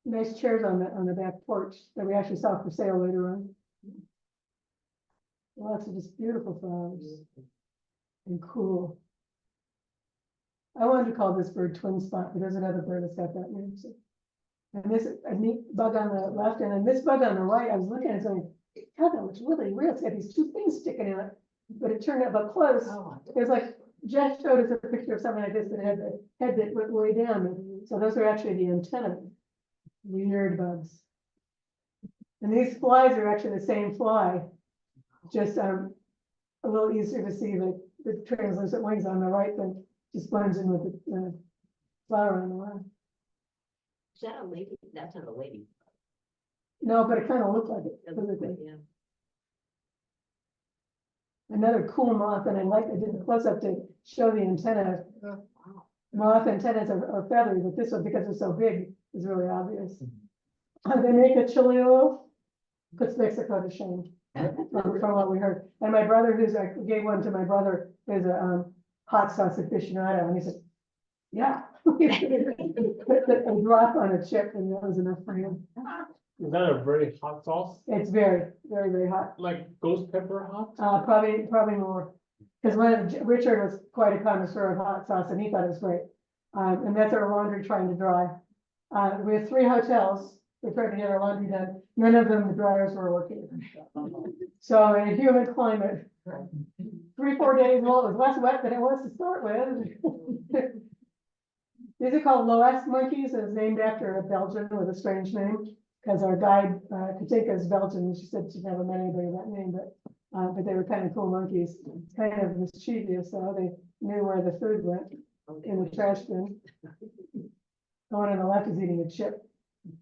nice chairs on the back porch that we actually saw for sale later on. Lots of just beautiful flowers and cool. I wanted to call this bird Twin Spot, but there's another bird that's got that name. So. And this a neat bug on the left, and then this bug on the right. I was looking at it saying, God, that looks really real. It's got these two things sticking out, but it turned out up close. It was like Jeff showed us a picture of something like this that had the head that went way down. And so those are actually the antennae. Weird bugs. And these flies are actually the same fly, just a little easier to see the translucent wings on the right than just blends in with the flower on the left. Is that a lady? That's not a lady. No, but it kind of looked like it. It looks like, yeah. Another cool moth, and I did a close up to show the antenna. Wow. Moth antennas are feathery, but this one, because it's so big, is really obvious. They make a chili oil, puts Mexico to shame, from what we heard. And my brother, I gave one to my brother, who's a hot sauce aficionado, and he said, yeah. Put a drop on a chip, and that was enough for him. Is that a very hot sauce? It's very, very, very hot. Like ghost pepper hot? Probably more. Because Richard was quite a connoisseur of hot sauce, and he thought it was great. And that's our laundry trying to dry. We have 3 hotels. We're trying to get our laundry done. None of them, the dryers were working. So in a humid climate, 3-4 days, well, it was less wet than it was to start with. These are called Loess monkeys. It's named after a Belgian with a strange name. Because our guide, Katinka, is Belgian, and she said she'd never met anybody with that name, but they were kind of cool monkeys, kind of mischievous, so they knew where the food went in the trash bin. The one on the left is eating a chip.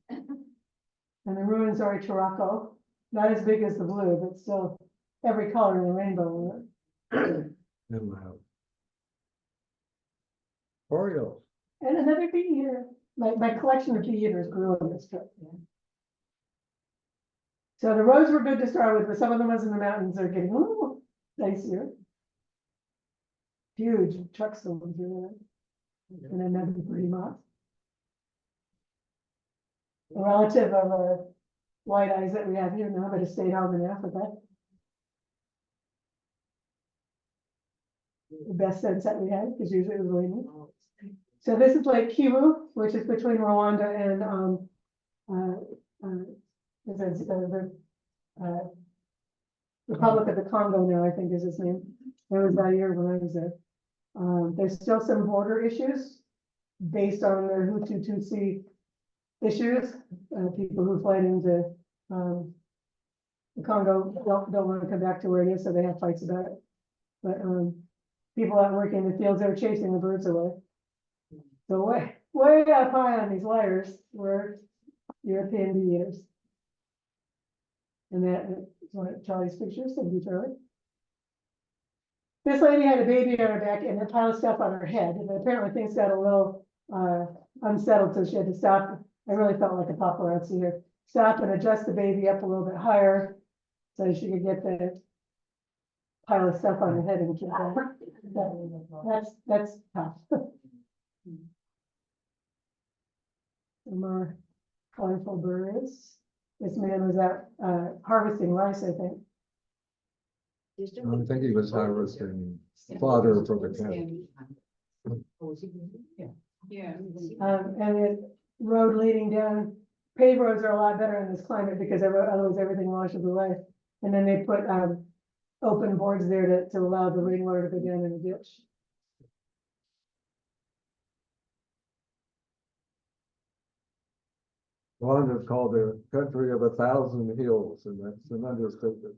And the ruins are a Chiraco, not as big as the blue, but still every color in the rainbow. And loud. Orioles. And another bee eater. My collection of bee eaters grew in this trip. So the roads were good to start with, but some of the ones in the mountains are getting a little dicier. Huge trucks going through there. And another pretty moth. A relative of our white eyes that we have here now, but it stayed home in Africa. The best sense that we had, because usually it was raining. So this is Lake Kivu, which is between Rwanda and the Republic of the Congo now, I think is its name. That was that year when I was there. There's still some border issues based on the Hutu Tutsi issues. People who fled into the Congo don't want to come back to where it is, so they have fights about it. But people out working in the fields are chasing the birds away. So way up high on these wires were European bee eaters. And that is one of Charlie's pictures. Thank you, Charlie. This lady had a baby on her back and a pile of stuff on her head. And apparently things got a little unsettled, so she had to stop. I really felt like a paparazzi here. Stop and adjust the baby up a little bit higher so she could get the pile of stuff on her head and keep that. That's tough. Some more colorful birds. This man was out harvesting rice, I think. I think he was harvesting fodder for the cattle. Yeah. And the road leading down, paved roads are a lot better in this climate because otherwise everything washes away. And then they put open boards there to allow the rainwater to go down in the ditch. Rwanda is called the country of 1,000 hills, and that's an understatement.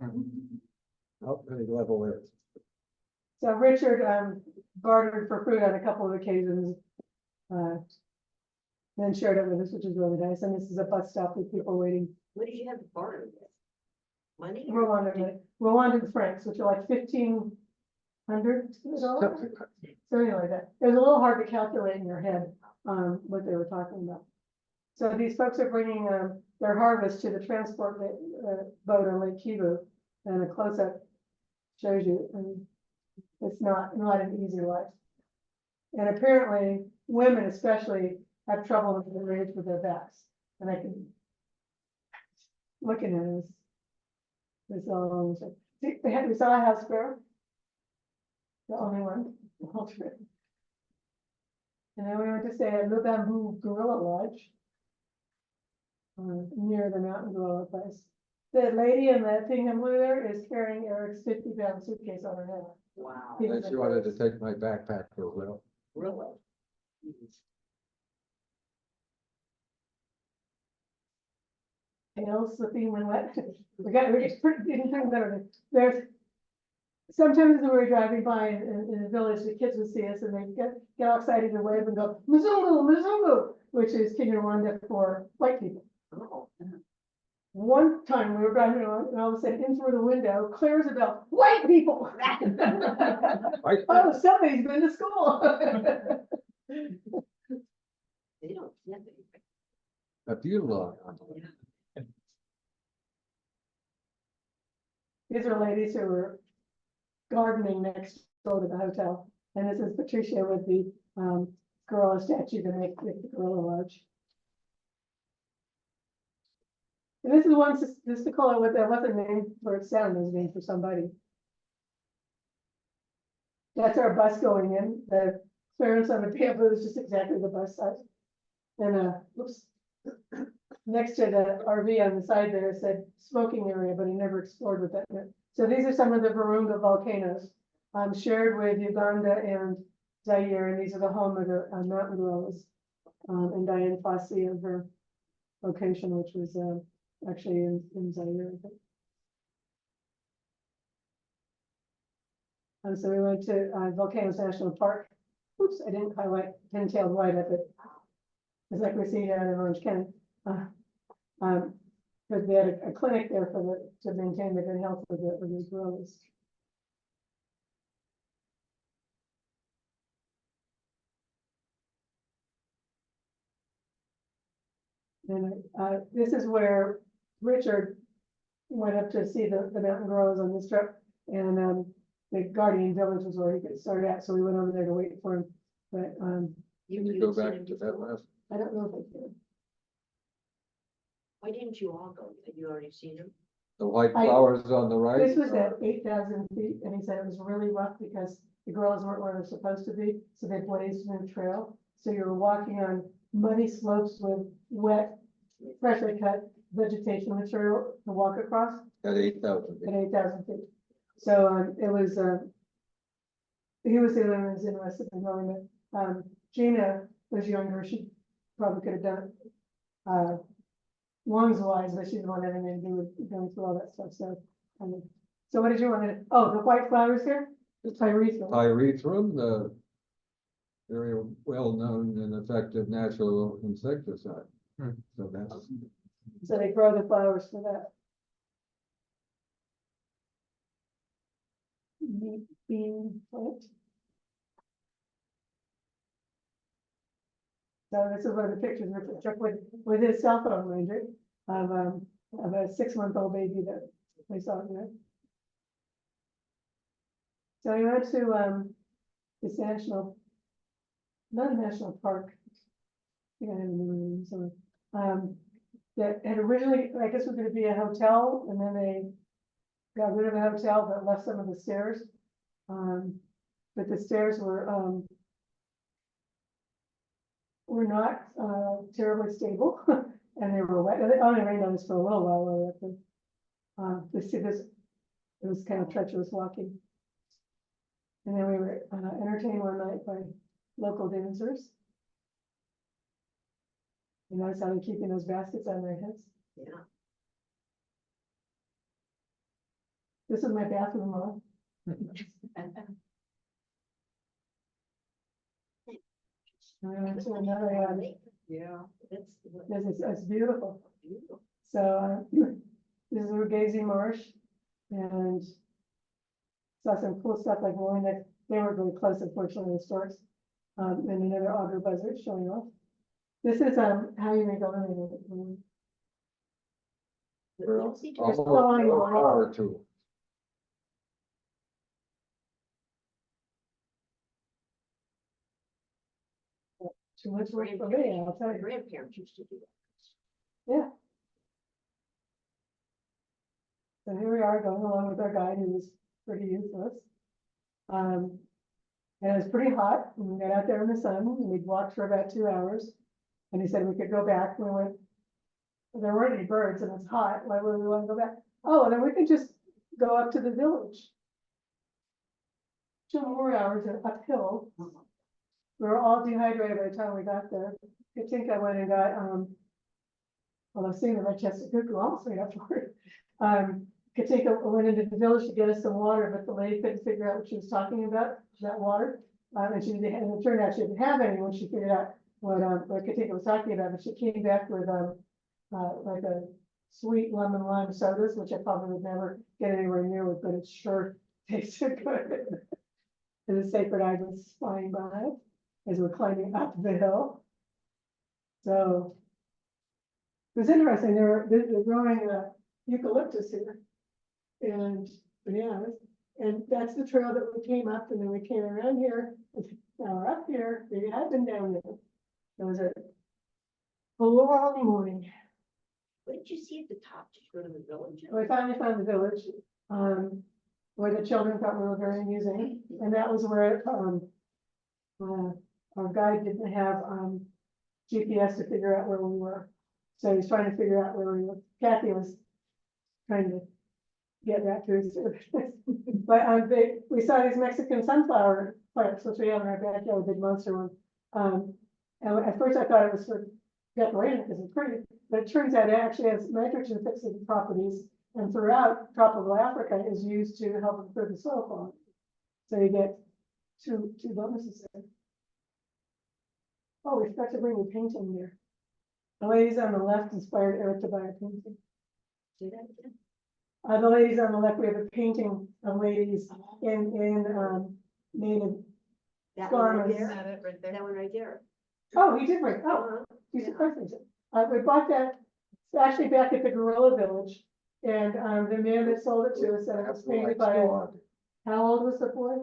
How many level is? So Richard, bartered for fruit on a couple of occasions. Then shared it with us, which is really nice, and this is a bus stop with people waiting. What did you have to barter with? Money? Rwandan francs, which are like 1,500 dollars. Something like Something like that. It was a little hard to calculate in your head, what they were talking about. So these folks are bringing, their harvest to the transport boat on Lake Kivu, and a close-up shows you, and it's not an easy life. And apparently, women especially have trouble with their age with their backs, and I can, looking at this all, we saw a house sparrow. The only one. And then we went to stay at Le Bamboo Gorilla Lodge. Near the mountain gorilla place. The lady in the pink and blue there is carrying Eric's 50-pound suitcase on her head. Wow. He that. was She wanted to take my backpack for a while. Really? tail slipping when wet. It's pretty, it's pretty better. There's, sometimes when we're driving by in the village, the kids would see us and they get all excited and wave and go, Mzungu, Mzungu, which is Kinyarwanda for white people. Oh. One time we were driving along and all of a sudden in through the window, clears about white people. Oh, somebody's been to school. They don't sniff it. A few long. These are ladies who were gardening next door to the hotel. And this is Patricia with the gorilla statue to make the gorilla lodge. And this is one, just to call it what that wasn't named for its sound, was named for somebody. That's our bus going in. The clearance on the bamboo is just exactly the bus size. And oops. Next to the RV on the side there, it said smoking area, but he never explored what that meant. So these are some of the Virunga volcanoes, shared with Uganda and Zaire, and these are the home of the mountain gorillas. And Diane Fossey of her location, which was actually in Zaire, I think. And so we went to Volcanoes National Park. Oops, I didn't highlight pintailed white up it. It's like we see down in Orange County. But they had a clinic there for to maintain the good health of the gorillas. And this is where Richard went up to see the mountain gorillas on this trip, and the Guardian Village was where he could start at, so we went over there to wait for him. But Can you go back to that last? I don't know if I can. Why didn't you all go? Had you already seen them? The white flowers on the right? This was at 8,000 feet, and he said it was really rough because the gorillas weren't where they're supposed to be, so they blazed a new trail. So you were walking on muddy slopes with wet, freshly cut vegetation material to walk across At 8,000. at 8,000 feet. So it was, he was the only one who was interested in going it. Gina was younger, she probably could have done it. Lungs wise, but she's the one having to do with going through all that stuff, so. So what did you want to, oh, the white flowers here? The pyrethrum. Pyrethrum, the very well-known and effective natural insecticide. So that's, So they grow the flowers for that. Neat bean plant. So this is one of the pictures Richard took with his cell phone, Ranger, of a 6-month-old baby that they saw there. So we went to this not a national park. I think I have a new name, that had originally, I guess, was going to be a hotel, and then they got rid of the hotel but left some of the stairs. But the stairs were not terribly stable, and they were wet. It only rained on us for a little while. We were up there. It was kind of treacherous walking. And then we were entertained one night by local dancers. You notice how they're keeping those baskets on their heads? Yeah. This is my bathroom wall. And we went to another, Yeah. it's beautiful. Beautiful. So, this is Urgesi Marsh, and saw some cool stuff like rolling neck. They weren't really close, unfortunately, the storks. And another otter buzzard showing off. This is, how you make a living. We're Let's see, Just almost following an the law. hour or two. Too much work for me, I'll tell My you. grandparents used to do that. So here we are going along with our guide who was pretty useless. And it was pretty hot, and we got out there in the sun, and we'd walked for about 2 hours. And he said we could go back, we went, there weren't any birds and it's hot, why would we want to go back? Oh, and then we could just go up to the village. 2 more hours and uphill. We were all dehydrated by the time we got there. Katinka went and got, well, I've seen the red chested cuckoo almost made up for it. Katinka went into the village to get us some water, but the lady couldn't figure out what she was talking about, that water. And and it turned out she didn't have any when she figured out what Katinka was talking about, but she came back with, like a sweet lemon lime sodas, which I probably would never get anywhere near with, but it sure tasted good. And the sacred eye was flying by as we're climbing up the hill. So it was interesting, they're growing eucalyptus here and bananas. And that's the trail that we came up, and then we came around here, and now we're up here, we had been down there. It was a long morning. What did you see at the top? Did you go to the village? We finally found the village, where the children thought we were very amusing, and that was where, our guide didn't have, GPS to figure out where we were. So he's trying to figure out where we were. Kathy was trying to get that to us. But, we saw these Mexican sunflower plants, which we have in our backyard, a big monster one. And at first I thought it was for decorating because it's pretty, but it turns out it actually has nitrogen fixing properties, and throughout tropical Africa is used to help improve the soil quality. So you get two bonuses there. Oh, we forgot to bring the painting here. The ladies on the left inspired Eric to buy a painting. Do that again? The ladies on the left, we have a painting of ladies in native. That one right Garments. there? That it right there? That one right there? Oh, he did bring, oh, he's surprised me. We bought that, it's actually back at the Gorilla Village, and, the man that sold it to us said it was painted by, how old was the boy?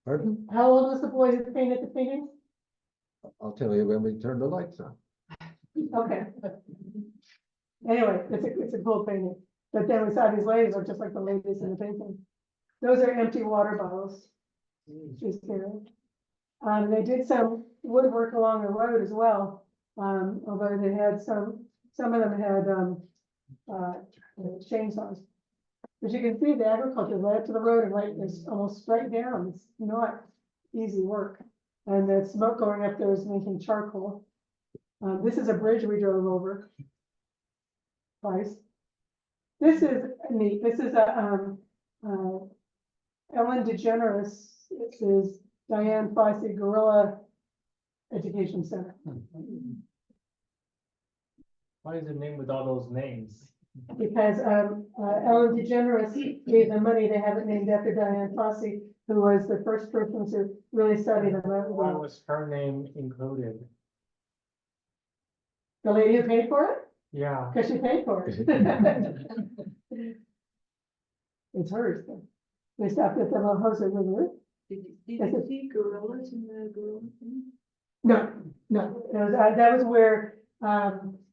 Pardon? How old was the boy who painted the painting? I'll tell you when we turn the lights on. Okay. Anyway, it's a cool painting, but then we saw these ladies are just like the ladies in the painting. Those are empty water bottles. She's carrying. They did some woodwork along the road as well, although they had some of them had, chainsaws. But you can see the agriculture right up to the road and right, it's almost straight down, it's not easy work. And the smoke going up there is making charcoal. This is a bridge we drove over twice. This is neat, this is a, Ellen DeGeneres, this is Diane Fossey Gorilla Education Center. Why is it named with all those names? Because Ellen DeGeneres gave them money to have it named after Diane Fossey, who was the first person to really study the mountain Why goat. was her name included? The lady who paid for it, Yeah. because she paid for it. It's hers. We stopped at the La Josa River. Did you see gorillas in the gorilla thing? No, that was where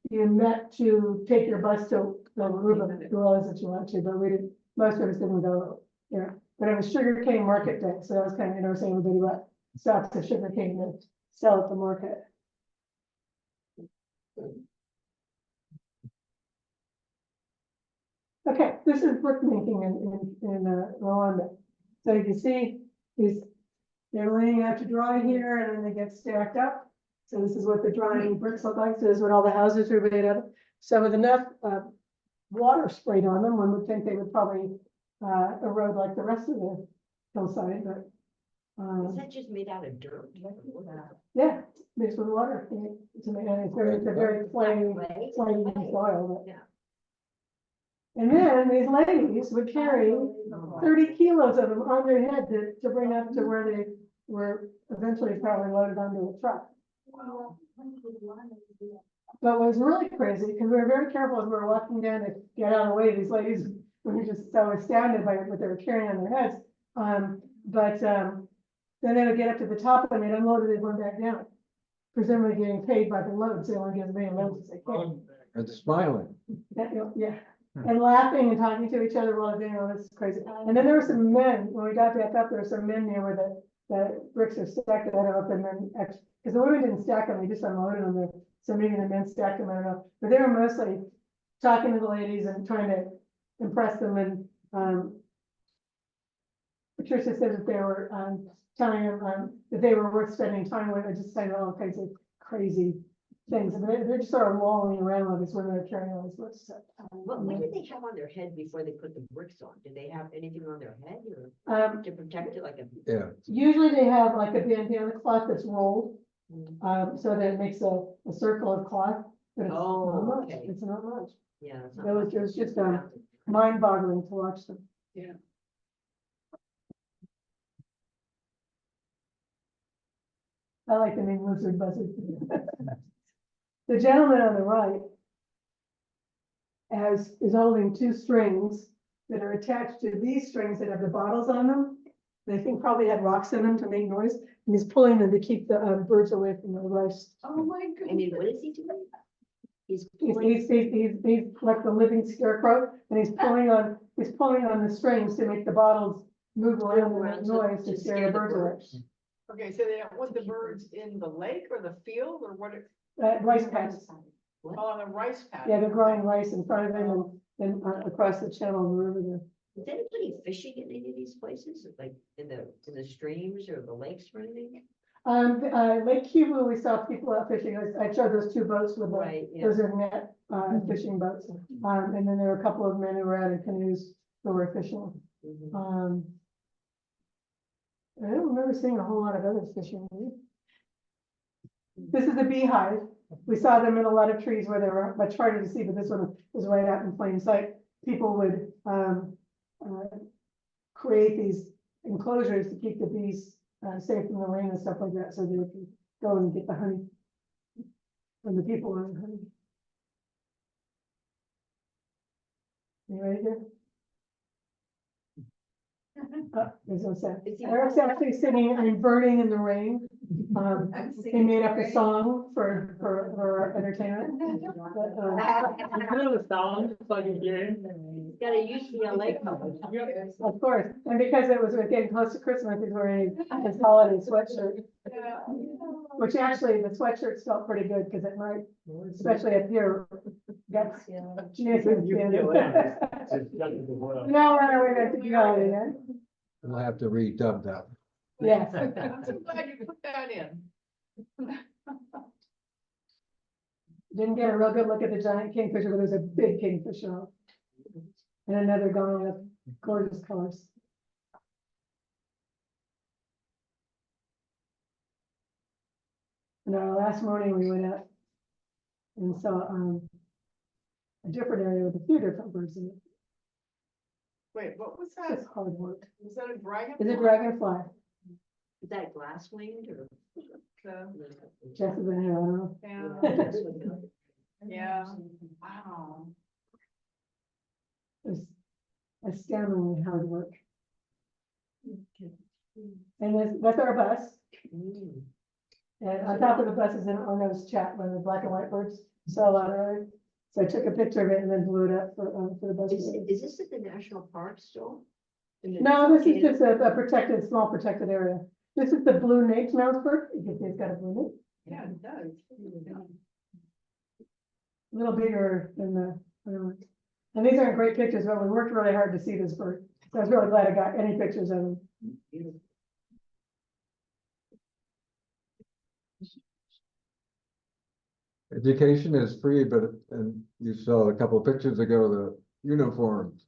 you met to take your bus to the group of gorillas that you went to, but we didn't, most of us didn't go, you know. But it was sugarcane market day, so that was kind of interesting, everybody what stops at sugarcane to sell at the market. Okay, this is brick making in Rwanda. So you can see these, they're laying out to dry here and then they get stacked up. So this is what the drying bricks look like. So this is what all the houses are made of. So with enough water sprayed on them, one would think they would probably erode like the rest of the hillside, but Is that just made out of dirt? yeah, mixed with water. It's a very plain Clay? soil. Yeah. And then these ladies would carry 30 kilos of them on their head to bring up to where they were eventually probably loaded onto a truck. But what was really crazy, because we were very careful as we were walking down to get out of the way, these ladies were just so astounded by what they were carrying on their heads. Then they would get up to the top and they'd unload it and run back down. Presumably getting paid by the load, so they only get as many loads as they can. And smiling. Yeah, and laughing and talking to each other while doing all this crazy. And then there were some men, when we got back up, there were some men near where the bricks are stacked. I don't know if the men actually, because the women didn't stack them, they just unloaded them. So maybe the men stacked them, I don't know. But they were mostly talking to the ladies and trying to impress them. And Patricia said that they were telling them that they were worth spending time with, and just saying all kinds of crazy things. And they're just sort of walling around like this when they're carrying all these bricks. What did they have on their head before they put the bricks on? Did they have anything on their head or to protect it like a? Yeah. Usually they have like a bandana cloth that's rolled, so that it makes a circle of cloth. But it's Oh, not much. okay. It's not much. Yeah. it's It not was, much. it was just mind-boggling to watch them. Yeah. I like the name lizard buzzard. The gentleman on the right is holding two strings that are attached to these strings that have the bottles on them. They think probably had rocks in them to make noise, and he's pulling them to keep the birds away from the rice. Oh, my And goodness. then what is he doing? He's He's pulling. like the living scarecrow, and he's pulling on the strings to make the bottles move around and make noise to scare the birds away. Okay, so they don't want the birds in the lake or the field or what? Rice patches. What? Oh, on the rice paddy. Yeah, they're growing rice in front of them and across the channel in the river there. Is anybody fishing in any of these places, like in the streams or the lakes or anything? Lake Cuba, we saw people out fishing. I showed those two boats with Right, yeah. those are net, fishing boats. And then there were a couple of men who were out in canoes who were fishing. Mhm. I don't remember seeing a whole lot of others fishing. This is a beehive. We saw them in a lot of trees where they were much harder to see, but this one was right out in plain sight. People would, create these enclosures to keep the bees safe from the rain and stuff like that, so they could go and get the honey from the people around the honey. You ready there? There's no sound. Is he- Eric's actually singing "I'm Burning in the Rain." He made up a song for entertainment. The sound, it's like a game. Gotta use the lake. Of course, and because it was getting close to Christmas, he's wearing his holiday sweatshirt, Yeah. which actually the sweatshirt smelled pretty good because at night, especially up here, got. You feel it. It's just the world. No, we're not to be holiday yet. We'll have to redub that. Yes. I'm so glad you put that in. Didn't get a real good look at the giant kingfisher, but there's a big kingfisher. And another gone with gorgeous colors. And last morning we went out and saw a different area with a few different birds in it. Wait, what was that? It's hard work. Was that a dragon? It's a dragonfly. Is that glass winged or? Jeff is in here, I don't know. Yeah, yeah, wow. It's astoundingly hard work. And that's our bus. Mm. And on top of the bus is an Ono's chat, one of the black and white birds. Saw a lot earlier. So I took a picture of it and then blew it up for the bus. Is this at the national park still? No, this is just a protected, small protected area. This is the blue nape mouse bird. You can see it's got a blue nape. Yeah, it does. A little bigger than the other one. And these aren't great pictures, but we worked really hard to see this bird. So I was really glad I got any pictures of him. Beautiful. education is free, but, and you saw a couple of pictures ago, the uniforms.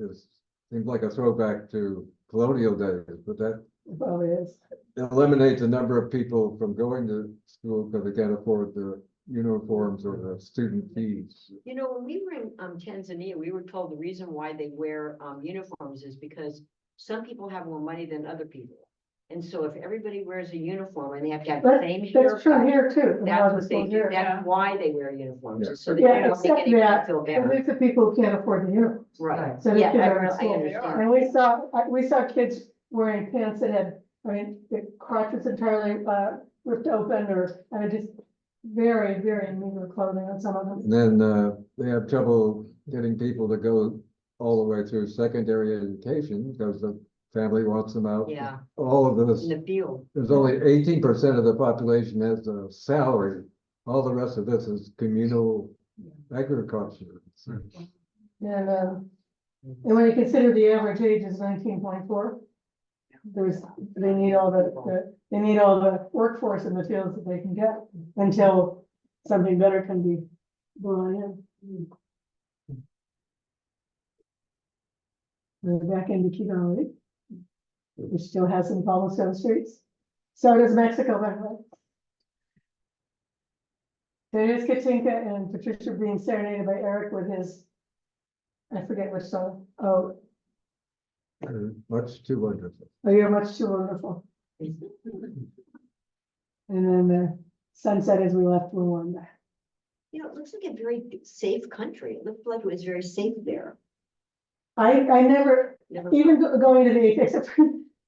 Seems like a throwback to colonial days, but that It probably is. eliminates a number of people from going to school because they can't afford the uniforms or the student fees. You know, when we were in Tanzania, we were told the reason why they wear uniforms is because some people have more money than other people. And so if everybody wears a uniform and they have to have the But same that's true haircut, here too. in a lot that's of what they schools do. here. That's why they wear uniforms, Yeah. is so that Yeah, you don't make except anyone that, feel it bad. makes the people who can't afford the uniforms. Right. So they Yeah, can I go to really, I school. understand. And we saw kids wearing pants that had, I mean, the crotch was entirely ripped open or, I mean, just very, very meager clothing on some of them. And then they have trouble getting people to go all the way through secondary education because the family wants them out. Yeah, All of this, in the field. there's only 18% of the population has a salary. All the rest of this is communal agriculture. And when you consider the average age is 19.4, they need all they need all the workforce in the fields that they can get until something better can be brought in. We're back into Kigali, which still has some cobblestone streets. So does Mexico, by the way. There's Katinka and Patricia being serenaded by Eric with his, I forget which song. Oh, Much too wonderful. you're much too wonderful. And then the sunset as we left Rwanda. You know, it looks like a very safe country. It looked like it was very safe there. I never, Never. even going to the, except for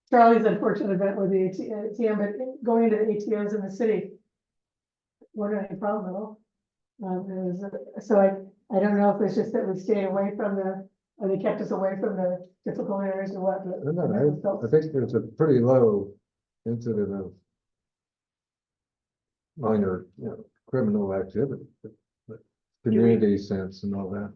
Charlie's unfortunate event with the ATM, but going to the ATMs in the city, wasn't any problem at all. So I don't know if it's just that we stayed away from or they kept us away from the difficult areas or what, but. I don't I never know, felt- I think there's a pretty low incident of minor, criminal activity, but community sense and all that.